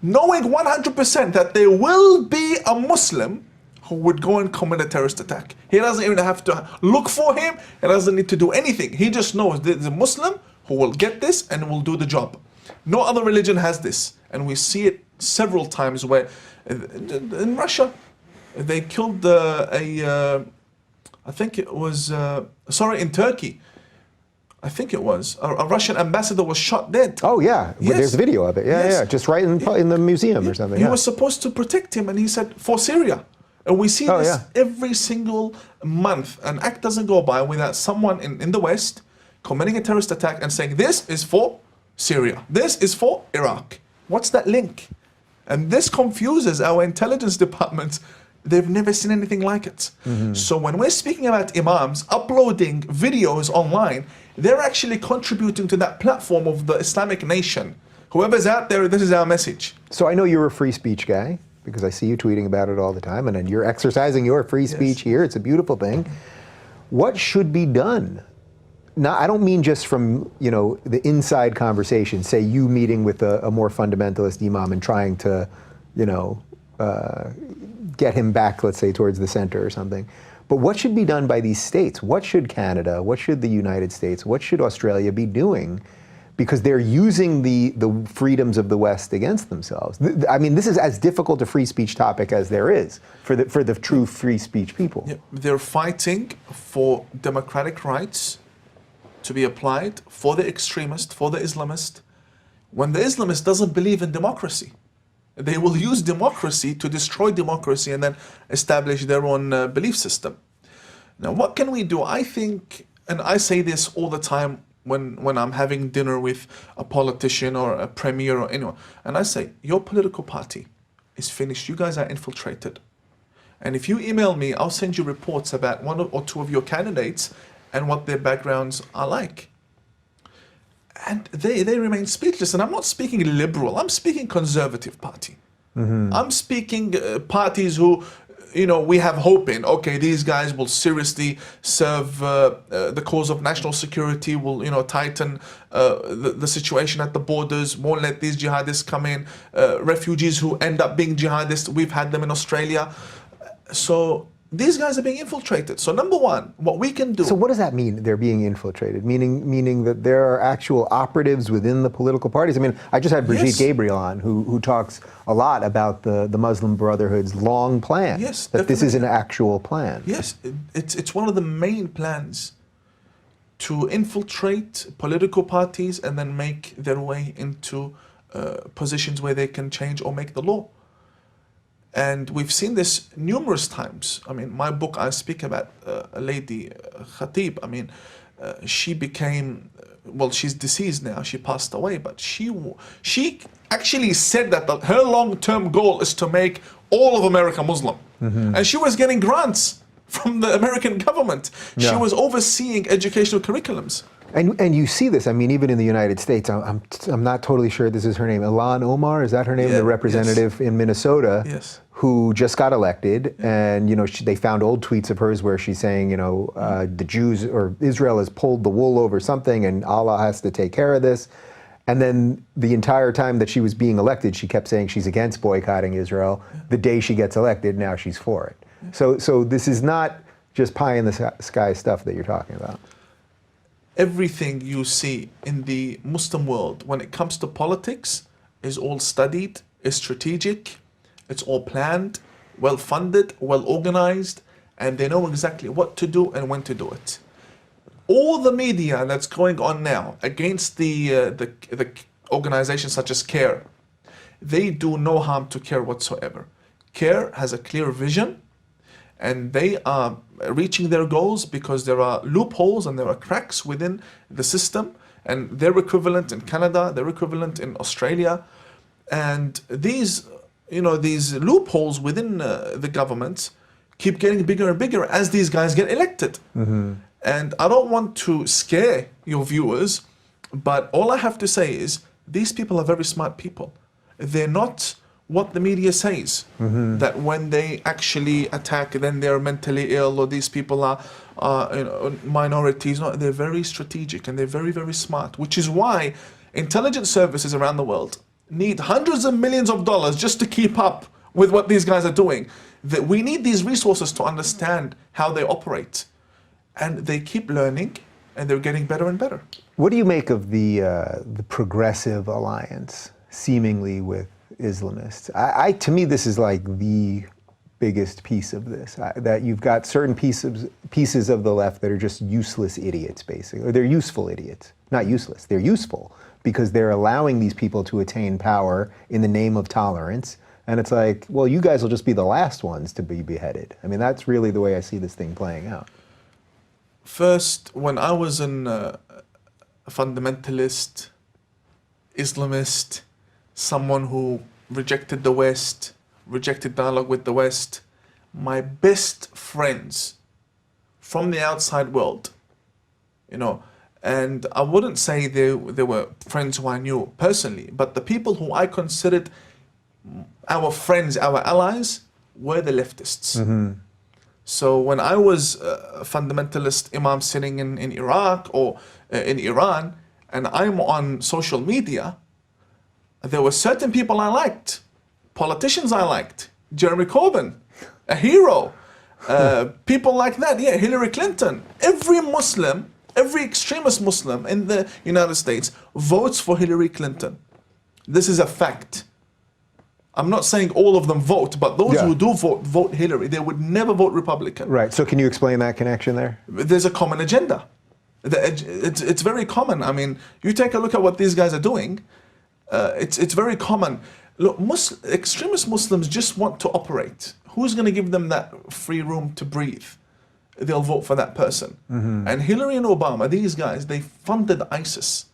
knowing 100% that there will be a Muslim who would go and commit a terrorist attack. He doesn't even have to look for him. He doesn't need to do anything. He just knows there's a Muslim who will get this and will do the job. No other religion has this. And we see it several times where in Russia, they killed I think it was, in Turkey. I think it was. A Russian ambassador was shot dead. oh yeah, Yes. there's video of it. Yeah, Yes. yeah, just right in the museum or something. He Yeah. was supposed to protect him, and he said, for Syria. And we see Oh, this yeah. every single month. An act doesn't go by without someone in the West committing a terrorist attack and saying, this is for Syria. This is for Iraq. What's that link? And this confuses our intelligence departments. They've never seen anything like it. So when we're speaking about imams uploading videos online, they're actually contributing to that platform of the Islamic nation. Whoever's out there, this is our message. So I know you're a free speech guy because I see you tweeting about it all the time, and then you're exercising your free speech here. It's a beautiful thing. What should be done? Now, I don't mean just from the inside conversation. Say you meeting with a more fundamentalist imam and trying to, get him back, let's say, towards the center or something. But what should be done by these states? What should Canada, what should the United States, what should Australia be doing? Because they're using the freedoms of the West against themselves. I mean, this is as difficult a free speech topic as there is for the true free speech people. Yeah, they're fighting for democratic rights to be applied for the extremist, for the Islamist, when the Islamist doesn't believe in democracy. They will use democracy to destroy democracy and then establish their own belief system. Now, what can we do? I think, and I say this all the time when I'm having dinner with a politician or a premier or anyone, and I say, your political party is finished. You guys are infiltrated. And if you email me, I'll send you reports about one or two of your candidates and what their backgrounds are like. And they remain speechless. And I'm not speaking liberal, I'm speaking conservative party. I'm speaking parties who, we have hope in. Okay, these guys will seriously serve the cause of national security, will, tighten the situation at the borders, won't let these jihadists come in, refugees who end up being jihadists, we've had them in Australia. So these guys are being infiltrated. So number one, what we can do. So what does that mean, they're being infiltrated? Meaning that there are actual operatives within the political parties? I mean, I just had Brigitte Yes. Gabriel on, who talks a lot about the Muslim Brotherhood's long plan. Yes, that this is definitely. an actual plan. Yes, it's one of the main plans to infiltrate political parties and then make their way into positions where they can change or make the law. And we've seen this numerous times. I mean, my book, I speak about a lady, Khatib. I mean, she became, well, she's deceased now. She passed away, but she actually said that her long-term goal is to make all of America Muslim. And she was getting grants from the American government. She Yeah. was overseeing educational curriculums. And you see this, I mean, even in the United States, I'm not totally sure this is her name. Ilhan Omar, is that her name? Yeah, The representative in Minnesota, Yes. who just got elected. And, they found old tweets of hers where she's saying, the Jews or Israel has pulled the wool over something and Allah has to take care of this. And then the entire time that she was being elected, she kept saying she's against boycotting Israel. The day she gets elected, now she's for it. So this is not just pie in the sky stuff that you're talking about. Everything you see in the Muslim world when it comes to politics is all studied, is strategic, it's all planned, well funded, well organized, and they know exactly what to do and when to do it. All the media that's going on now against the organizations such as CARE, they do no harm to CARE whatsoever. CARE has a clear vision, and they are reaching their goals because there are loopholes and there are cracks within the system, and they're equivalent in Canada, they're equivalent in Australia, and these loopholes within the government keep getting bigger and bigger as these guys get elected. And I don't want to scare your viewers, but all I have to say is these people are very smart people. They're not what the media says, that when they actually attack, then they're mentally ill, or these people are minorities. No, they're very strategic and they're very, very smart, which is why intelligence services around the world need hundreds of millions of dollars just to keep up with what these guys are doing. That we need these resources to understand how they operate, and they keep learning and they're getting better and better. What do you make of the progressive alliance, seemingly with Islamists? To me, this is like the biggest piece of this. That you've got certain pieces of the left that are just useless idiots, basically. Or they're useful idiots. Not useless, they're useful because they're allowing these people to attain power in the name of tolerance. And it's like, well, you guys will just be the last ones to be beheaded. I mean, that's really the way I see this thing playing out. First, when I was a fundamentalist, Islamist, someone who rejected the West, rejected dialogue with the West, my best friends from the outside world, and I wouldn't say they were friends who I knew personally, but the people who I considered our friends, our allies, were the leftists. So when I was a fundamentalist Imam sitting in Iraq or in Iran, and I'm on social media, there were certain people I liked, politicians I liked, Jeremy Corbyn, a hero, people like that, Hillary Clinton. Every Muslim, every extremist Muslim in the United States votes for Hillary Clinton. This is a fact. I'm not saying all of them vote, but those who do vote Hillary. They would never vote Republican. Right, so can you explain that connection there? There's a common agenda. It's very common. I mean, you take a look at what these guys are doing. It's very common. Look, extremist Muslims just want to operate. Who's going to give them that free room to breathe? They'll vote for that person. And Hillary and Obama, these guys, they funded ISIS.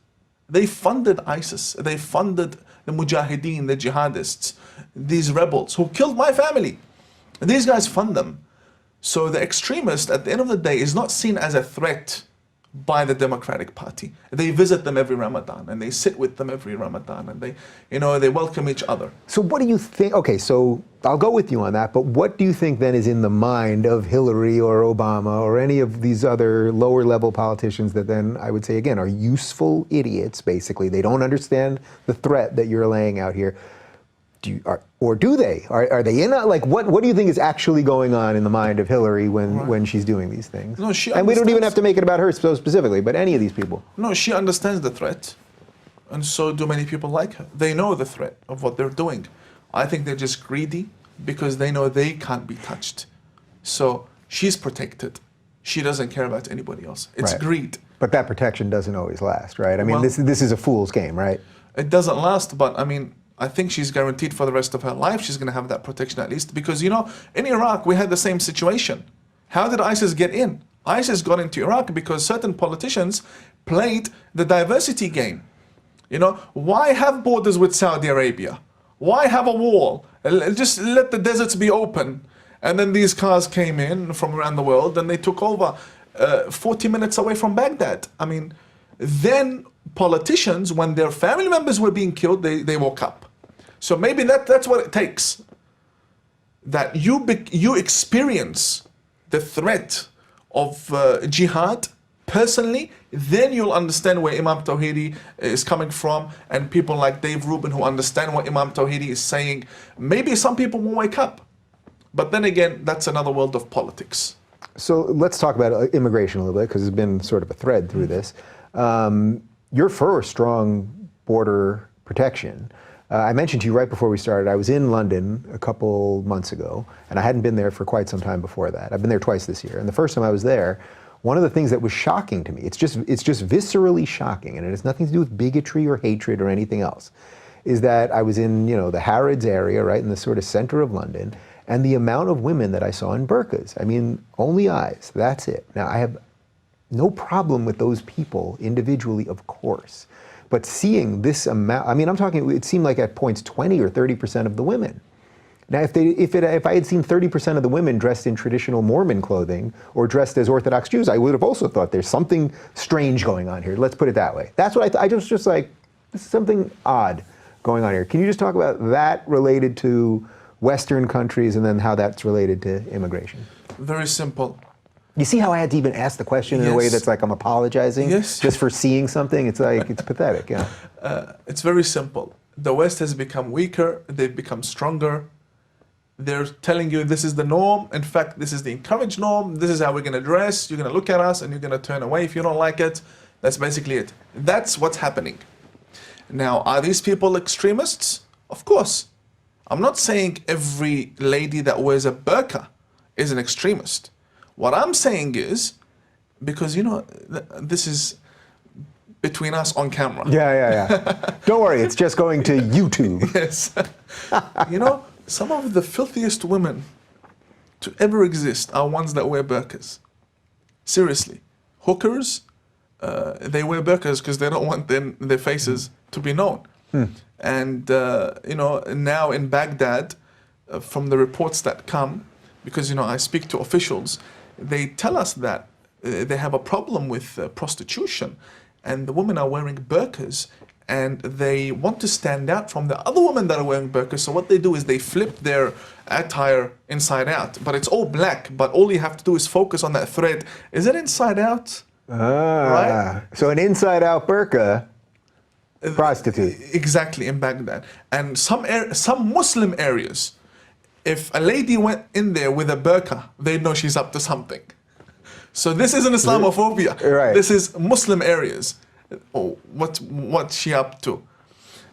They funded ISIS. They funded the Mujahideen, the jihadists, these rebels who killed my family. These guys fund them. So the extremist, at the end of the day, is not seen as a threat by the Democratic Party. They visit them every Ramadan and they sit with them every Ramadan and they welcome each other. So what do you think? Okay, so I'll go with you on that, but what do you think then is in the mind of Hillary or Obama or any of these other lower level politicians that then I would say again are useful idiots basically? They don't understand the threat that you're laying out here. Do they? Are they in? Like, what do you think is actually going on in the mind of Hillary when she's doing these things? No, she and we don't even have to make it about her so specifically, but any of these people. No, she understands the threat, and so do many people like her. They know the threat of what they're doing. I think they're just greedy because they know they can't be touched. So she's protected. She doesn't care about anybody else. It's Right. greed. But that protection doesn't always last, right? I mean, Well- this is a fool's game, right? It doesn't last, but I mean, I think she's guaranteed for the rest of her life she's going to have that protection at least. Because, in Iraq, we had the same situation. How did ISIS get in? ISIS got into Iraq because certain politicians played the diversity game. Why have borders with Saudi Arabia? Why have a wall? Just let the deserts be open. And then these cars came in from around the world and they took over 40 minutes away from Baghdad. I mean, then politicians, when their family members were being killed, they woke up. So maybe that's what it takes. That you experience the threat of jihad personally, then you'll understand where Imam Tawhidi is coming from, and people like Dave Rubin who understand what Imam Tawhidi is saying. Maybe some people will wake up. But then again, that's another world of politics. So let's talk about immigration a little bit, because there's been sort of a thread through this. You're for strong border protection. I mentioned to you right before we started, I was in London a couple months ago, and I hadn't been there for quite some time before that. I've been there twice this year, and the first time I was there, one of the things that was shocking to me, it's just viscerally shocking, and it has nothing to do with bigotry or hatred or anything else, is that I was in, the Harrods area, right in the sort of center of London, and the amount of women that I saw in burqas. I mean, only eyes, that's it. Now, I have no problem with those people individually, of course. But seeing this amount, I mean, I'm talking, it seemed like at points 20 or 30% of the women. Now, if I had seen 30% of the women dressed in traditional Mormon clothing or dressed as Orthodox Jews, I would have also thought there's something strange going on here. Let's put it that way. That's what I just like, this is something odd going on here. Can you just talk about that related to Western countries and then how that's related to immigration? Very simple. You see how I had to even ask the question in a way Yes. that's like I'm apologizing just for seeing something? It's like, it's pathetic, yeah. It's very simple. The West has become weaker, they've become stronger. They're telling you this is the norm. In fact, this is the encouraged norm. This is how we're going to dress. You're going to look at us and you're going to turn away if you don't like it. That's basically it. That's what's happening. Now, are these people extremists? Of course. I'm not saying every lady that wears a burqa is an extremist. What I'm saying is, because, this is between us on camera. Yeah. Don't worry, it's just going to YouTube. Yes. Some of the filthiest women to ever exist are ones that wear burqas. Seriously. Hookers, they wear burqas because they don't want their faces to be known. And, now in Baghdad, from the reports that come, because, I speak to officials, they tell us that they have a problem with prostitution, and the women are wearing burqas, and they want to stand out from the other women that are wearing burqas. So what they do is they flip their attire inside out, but it's all black, but all you have to do is focus on that thread. Is it inside out? Right? So an inside-out burqa, prostitute. Exactly, in Baghdad. And some Muslim areas, if a lady went in there with a burqa, they know she's up to something. So this isn't Islamophobia. Right. This is Muslim areas. Oh, what's she up to?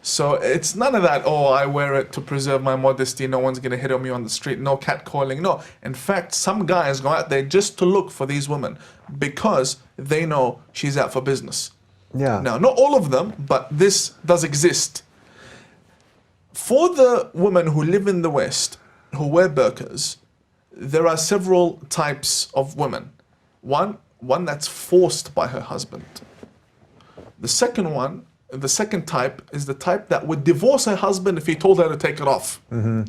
So it's none of that, oh, I wear it to preserve my modesty, no one's going to hit on me on the street, no catcalling. No. In fact, some guys go out there just to look for these women because they know she's out for business. Yeah. Now, not all of them, but this does exist. For the women who live in the West, who wear burqas, there are several types of women. One that's forced by her husband. The second type is the type that would divorce her husband if he told her to take it off. Mm-hmm.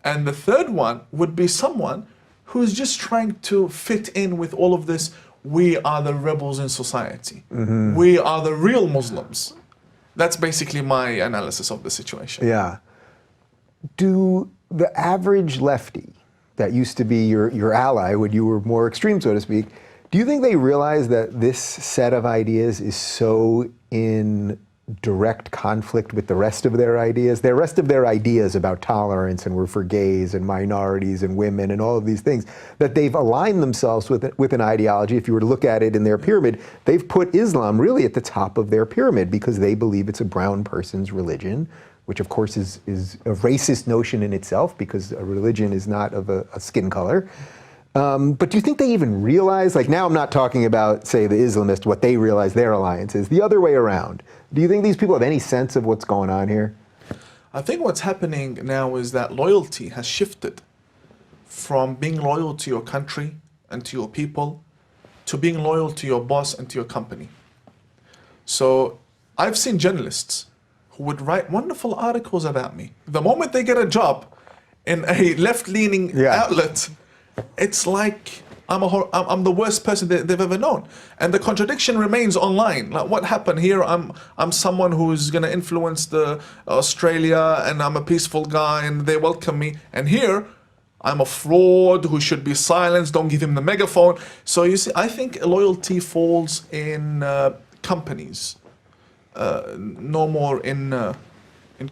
And the third one would be someone who's just trying to fit in with all of this. We are the rebels in society. Mm-hmm. We are the real Muslims. That's basically my analysis of the situation. Yeah. Do the average lefty that used to be your ally when you were more extreme, so to speak, do you think they realize that this set of ideas is so in direct conflict with the rest of their ideas? The rest of their ideas about tolerance and we're for gays and minorities and women and all of these things, that they've aligned themselves with an ideology. If you were to look at it in their pyramid, they've put Islam really at the top of their pyramid because they believe it's a brown person's religion, which of course is a racist notion in itself because a religion is not of a skin color. But do you think they even realize, like now I'm not talking about, say, the Islamist, what they realize their alliance is, the other way around. Do you think these people have any sense of what's going on here? I think what's happening now is that loyalty has shifted from being loyal to your country and to your people to being loyal to your boss and to your company. So I've seen journalists who would write wonderful articles about me. The moment they get a job in a left-leaning outlet, it's like I'm the worst person they've ever known. And the contradiction remains online. Like, what happened here? I'm someone who's going to influence the Australia, and I'm a peaceful guy, and they welcome me. And here, I'm a fraud who should be silenced. Don't give him the megaphone. So you see, I think loyalty falls in companies, no more in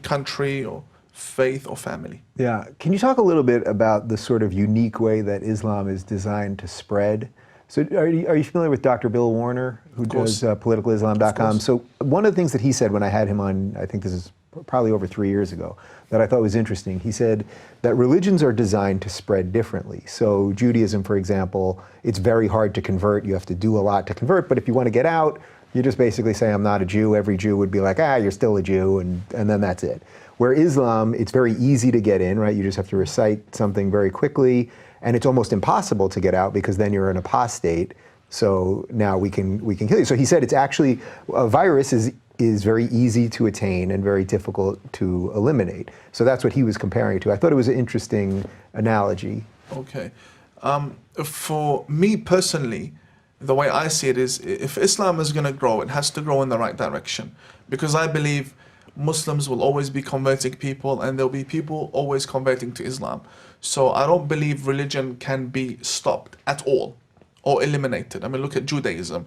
country or faith or family. Yeah. Can you talk a little bit about the sort of unique way that Islam is designed to spread? So are you familiar with Dr. Bill Warner, who does politicalislam.com? So one of the things that he said when I had him on, I think this is probably over 3 years ago, that I thought was interesting, he said that religions are designed to spread differently. So Judaism, for example, it's very hard to convert. You have to do a lot to convert, but if you want to get out, you just basically say, I'm not a Jew. Every Jew would be like, you're still a Jew, and then that's it. Where Islam, it's very easy to get in, right? You just have to recite something very quickly, and it's almost impossible to get out because then you're an apostate. So now we can kill you. So he said it's actually, a virus is very easy to attain and very difficult to eliminate. So that's what he was comparing it to. I thought it was an interesting analogy. Okay. For me personally, the way I see it is, if Islam is going to grow, it has to grow in the right direction. Because I believe Muslims will always be converting people, and there'll be people always converting to Islam. So I don't believe religion can be stopped at all or eliminated. I mean, look at Judaism.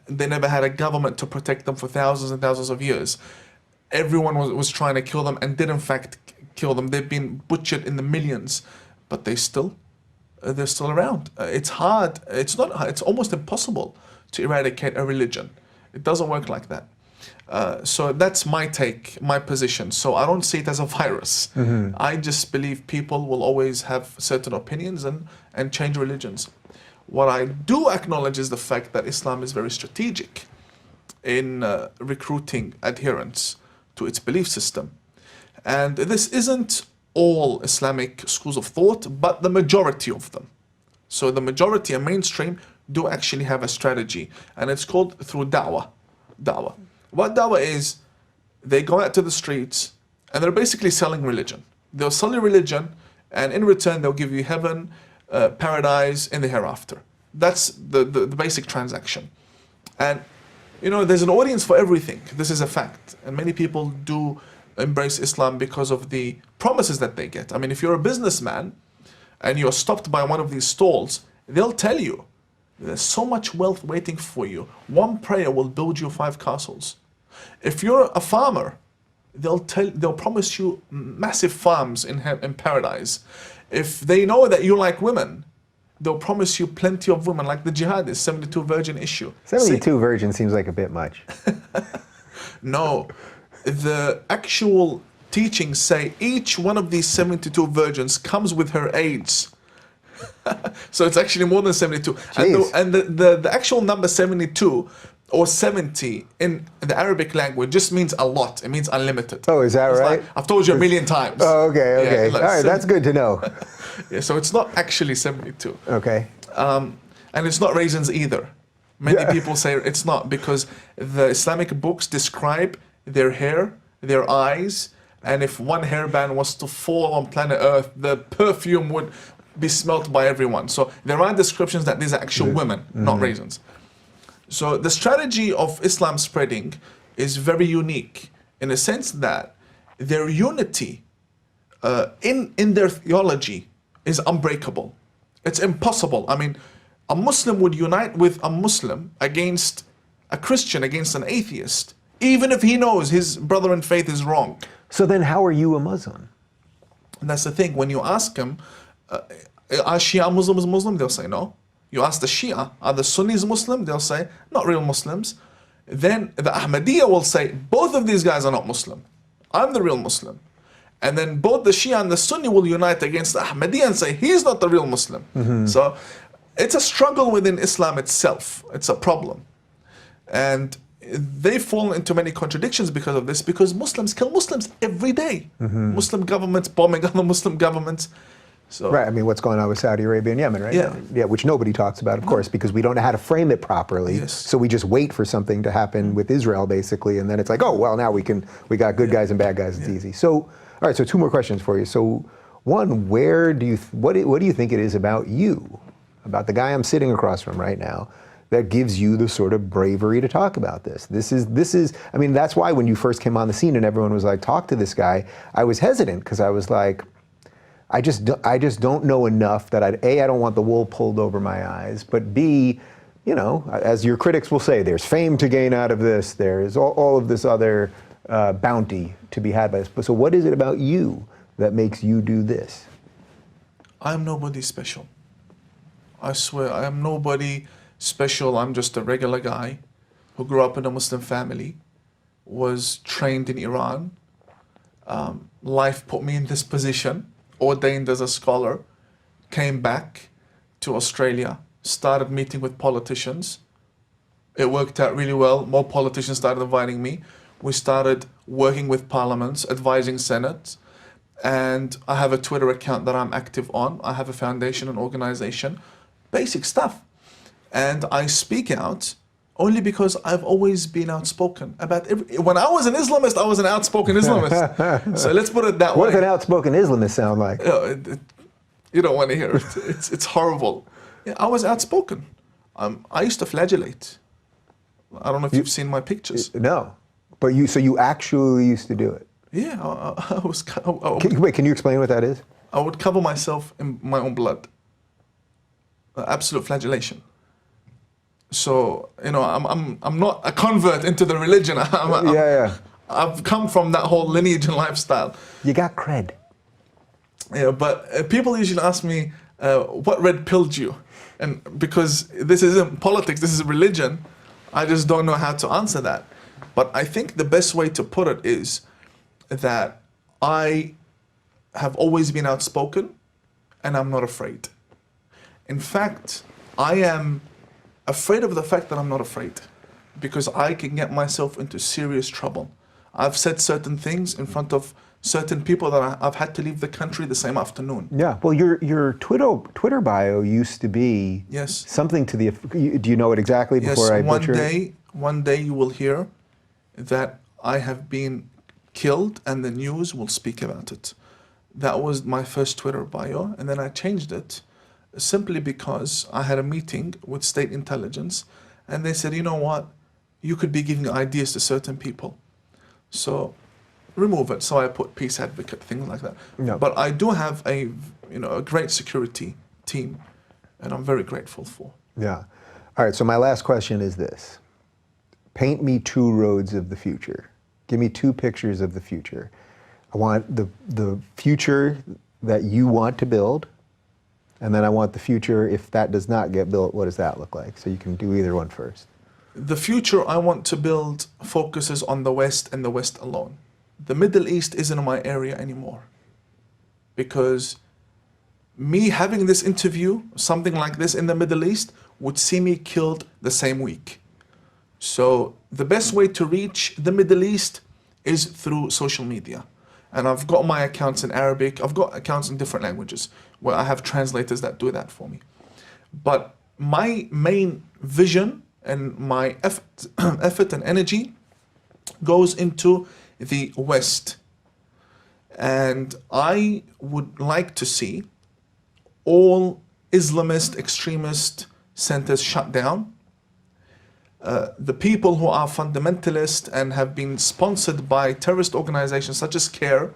They never had a government to protect them for thousands and thousands of years. Everyone was trying to kill them and did in fact kill them. They've been butchered in the millions, but they're still around. It's hard. It's almost impossible to eradicate a religion. It doesn't work like that. So that's my take, my position. So I don't see it as a virus. Mm-hmm. I just believe people will always have certain opinions and change religions. What I do acknowledge is the fact that Islam is very strategic in recruiting adherents to its belief system. And this isn't all Islamic schools of thought, but the majority of them. So the majority and mainstream do actually have a strategy, and it's called through da'wah. What da'wah is, they go out to the streets and they're basically selling religion. They'll sell you religion, and in return they'll give you heaven, paradise in the hereafter. That's the basic transaction. And there's an audience for everything. This is a fact. And many people do embrace Islam because of the promises that they get. I mean, if you're a businessman and you're stopped by one of these stalls, they'll tell you there's so much wealth waiting for you. One prayer will build you 5 castles. If you're a farmer, they'll promise you massive farms in paradise. If they know that you like women, they'll promise you plenty of women, like the jihadis, 72 virgin issue. 72 virgin seems like a bit much. No, the actual teachings say each one of these 72 virgins comes with her aids. So it's actually more than 72. Jeez. And the actual number 72 or 70 in the Arabic language just means a lot. It means unlimited. Oh, is that It's right? like, I've told you a million times. Oh, okay, okay. Yeah, like All right, that's good to know. Yeah, so it's not actually 72. Okay. And it's not raisins either. Many people say it's not because the Islamic books describe their hair, their eyes, and if one hairband was to fall on planet Earth, the perfume would be smelt by everyone. So there are descriptions that these are actual women, not raisins. So the strategy of Islam spreading is very unique in the sense that their unity in their theology is unbreakable. It's impossible. I mean, a Muslim would unite with a Muslim against a Christian, against an atheist, even if he knows his brother in faith is wrong. So then how are you a Muslim? And that's the thing. When you ask them, are Shia Muslims Muslim? They'll say no. You ask the Shia, are the Sunnis Muslim? They'll say, not real Muslims. Then the Ahmadiyya will say, both of these guys are not Muslim. I'm the real Muslim. And then both the Shia and the Sunni will unite against the Ahmadiyya and say, he's not the real Muslim. So it's a struggle within Islam itself. It's a problem. And they fall into many contradictions because of this, because Muslims kill Muslims every day. Muslim governments bombing other Muslim governments. So, Right, I mean, what's going on with Saudi Arabia and Yemen right now? Yeah, which nobody talks about, of course, because we don't know how to frame it properly. Yes. So we just wait for something to happen with Israel, basically, and then it's like, oh, well, now we got good guys and bad guys, it's easy. So, all right, so two more questions for you. So, one, what do you think it is about you, about the guy I'm sitting across from right now, that gives you the sort of bravery to talk about this? This is, I mean, that's why when you first came on the scene and everyone was like, talk to this guy, I was hesitant, because I was like, I just don't know enough that I don't want the wool pulled over my eyes, but B, you know, as your critics will say, there's fame to gain out of this, there's all of this other bounty to be had by this. But so what is it about you that makes you do this? I'm nobody special. I swear, I am nobody special. I'm just a regular guy who grew up in a Muslim family, was trained in Iran. Life put me in this position, ordained as a scholar, came back to Australia, started meeting with politicians. It worked out really well. More politicians started inviting me. We started working with parliaments, advising senates, and I have a Twitter account that I'm active on. I have a foundation and organization, basic stuff. And I speak out only because I've always been outspoken about when I was an Islamist, I was an outspoken Islamist. So let's put it that way. What does an outspoken Islamist sound like? You don't want to hear it. It's horrible. Yeah, I was outspoken. I used to flagellate. I don't know if you've seen my pictures. No, but you actually used to do it. Yeah, I was. Wait, can you explain what that is? I would cover myself in my own blood. Absolute flagellation. So, you know, I'm not a convert into the religion. I've come from that whole lineage and lifestyle. You got cred. Yeah, but people usually ask me, what red pilled you? And because this isn't politics, this is religion, I just don't know how to answer that. But I think the best way to put it is that I have always been outspoken and I'm not afraid. In fact, I am afraid of the fact that I'm not afraid, because I can get myself into serious trouble. I've said certain things in front of certain people that I've had to leave the country the same afternoon. Yeah, well, your Twitter bio used to be something to the. Do you know it exactly before I butcher it? One day you will hear that I have been killed, and the news will speak about it. That was my first Twitter bio, and then I changed it simply because I had a meeting with state intelligence, and they said, you know what, you could be giving ideas to certain people, so remove it. So I put peace advocate, things like that. No. But I do have a great security team, and I'm very grateful for. Yeah. All right, so my last question is this. Paint me two roads of the future. Give me two pictures of the future. I want the future that you want to build, and then I want the future, if that does not get built, what does that look like? So you can do either one first. The future I want to build focuses on the West and the West alone. The Middle East isn't my area anymore. Because me having this interview, something like this in the Middle East, would see me killed the same week. So the best way to reach the Middle East is through social media. And I've got my accounts in Arabic, I've got accounts in different languages where I have translators that do that for me. But my main vision and my effort and energy goes into the West. And I would like to see all Islamist extremist centers shut down. The people who are fundamentalist and have been sponsored by terrorist organizations such as CARE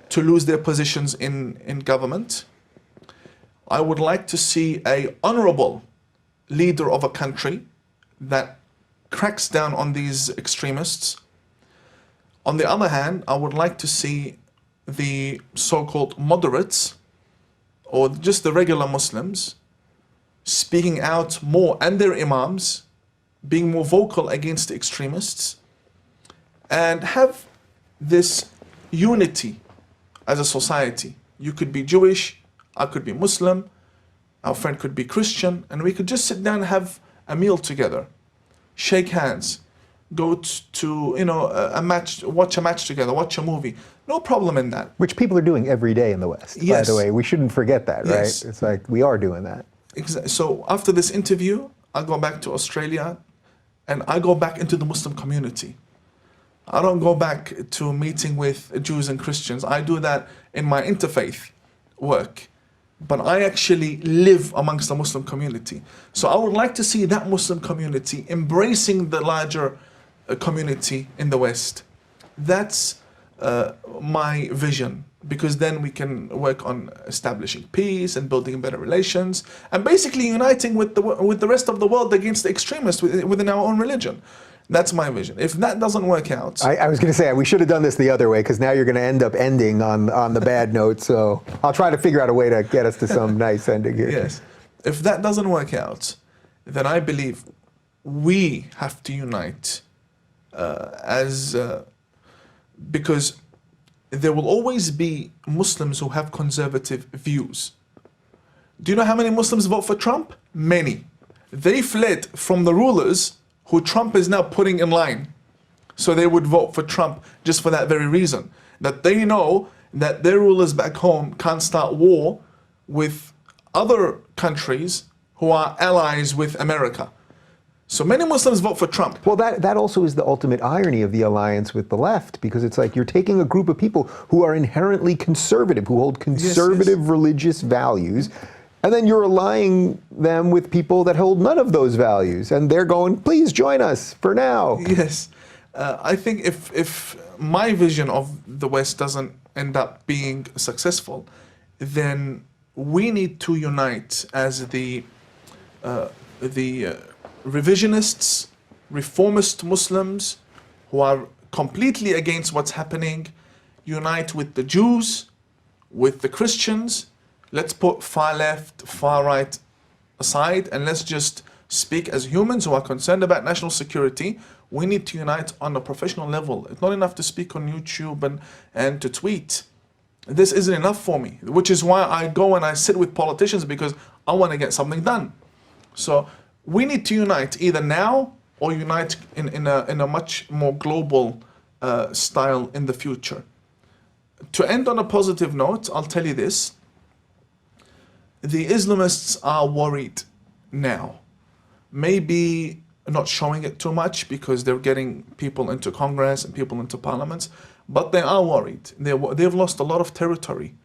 to lose their positions in government. I would like to see an honorable leader of a country that cracks down on these extremists. On the other hand, I would like to see the so-called moderates or just the regular Muslims speaking out more, and their imams being more vocal against the extremists, and have this unity as a society. You could be Jewish, I could be Muslim, our friend could be Christian, and we could just sit down and have a meal together, shake hands, go to a match, watch a match together, watch a movie. No problem in that. Which people are doing every day in the West, Yes. by the way. We shouldn't forget that, right? Yes. It's like we are doing that. So after this interview, I go back to Australia and I go back into the Muslim community. I don't go back to meeting with Jews and Christians. I do that in my interfaith work. But I actually live amongst the Muslim community. So I would like to see that Muslim community embracing the larger community in the West. That's my vision, because then we can work on establishing peace and building better relations and basically uniting with the rest of the world against the extremists within our own religion. That's my vision. If that doesn't work out... I was going to say, we should have done this the other way, because now you're going to end up ending on the bad note. So I'll try to figure out a way to get us to some nice ending here. Yes. If that doesn't work out, then I believe we have to unite because there will always be Muslims who have conservative views. Do you know how many Muslims vote for Trump? Many. They fled from the rulers who Trump is now putting in line. So they would vote for Trump just for that very reason. That they know that their rulers back home can't start war with other countries who are allies with America. So many Muslims vote for Trump. Well, that also is the ultimate irony of the alliance with the left, because it's like you're taking a group of people who are inherently conservative, who hold conservative religious values, and then you're allying them with people that hold none of those values, and they're going, please join us for now. Yes. I think if my vision of the West doesn't end up being successful, then we need to unite as the revisionists, reformist Muslims who are completely against what's happening, unite with the Jews, with the Christians. Let's put far left, far right aside, and let's just speak as humans who are concerned about national security. We need to unite on a professional level. It's not enough to speak on YouTube and to tweet. This isn't enough for me, which is why I go and I sit with politicians, because I want to get something done. So we need to unite either now or unite in a much more global style in the future. To end on a positive note, I'll tell you this. The Islamists are worried now. Maybe not showing it too much because they're getting people into Congress and people into parliaments, but they are worried. They've lost a lot of territory.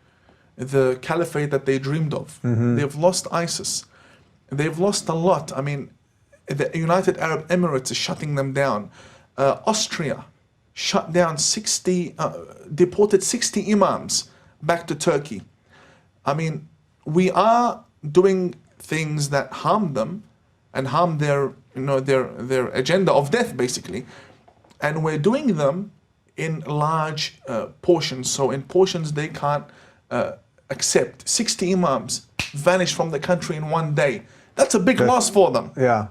The caliphate that they dreamed of. They've lost ISIS. They've lost a lot. I mean, the United Arab Emirates is shutting them down. Austria shut down deported 60 imams back to Turkey. I mean, we are doing things that harm them and harm their agenda of death, basically. And we're doing them in large portions. So in portions they can't accept. 60 imams vanished from the country in one day. That's a big loss for them. Yeah.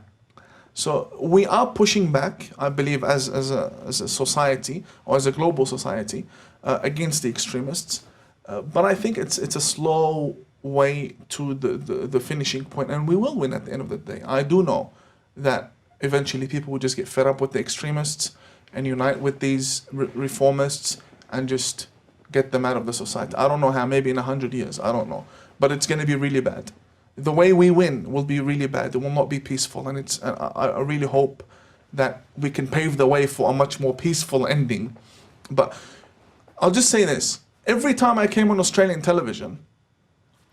So we are pushing back, I believe, as a society or as a global society against the extremists. But I think it's a slow way to the finishing point, and we will win at the end of the day. I do know that eventually people will just get fed up with the extremists and unite with these reformists and just get them out of the society. I don't know how, maybe in 100 years, I don't know. But it's going to be really bad. The way we win will be really bad. It will not be peaceful. And I really hope that we can pave the way for a much more peaceful ending. But I'll just say this. Every time I came on Australian television,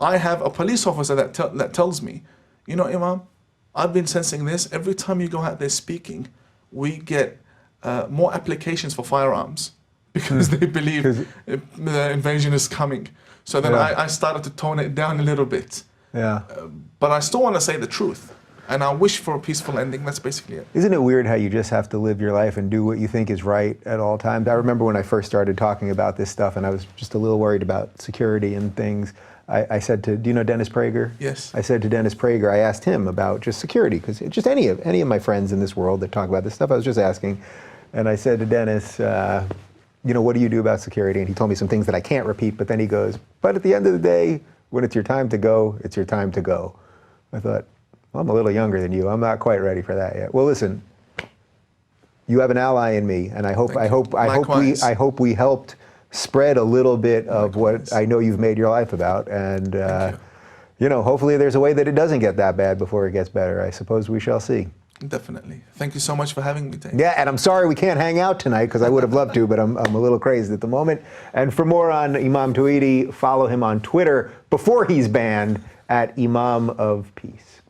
I have a police officer that tells me, you know, Imam, I've been sensing this. Every time you go out there speaking, we get more applications for firearms because they believe the invasion is coming. So then I started to tone it down a little bit. Yeah. But I still want to say the truth. And I wish for a peaceful ending. That's basically it. Isn't it weird how you just have to live your life and do what you think is right at all times? I remember when I first started talking about this stuff and I was just a little worried about security and things. I said to, do you know Dennis Prager? Yes. I said to Dennis Prager, I asked him about just security, because just any of my friends in this world that talk about this stuff, I was just asking. And I said to Dennis, you know, what do you do about security? And he told me some things that I can't repeat, but then he goes, but at the end of the day, when it's your time to go, it's your time to go. I thought, well, I'm a little younger than you. I'm not quite ready for that yet. Well, listen, you have an ally in me, and I hope we helped spread a little bit of what I know you've made your life about. And you know, hopefully there's a way that it doesn't get that bad before it gets better. I suppose we shall see. Definitely. Thank you so much for having me today. Yeah, and I'm sorry we can't hang out tonight, because I would have loved to, but I'm a little crazed at the moment. And for more on Imam Tawhidi, follow him on Twitter before he's banned at Imam of Peace.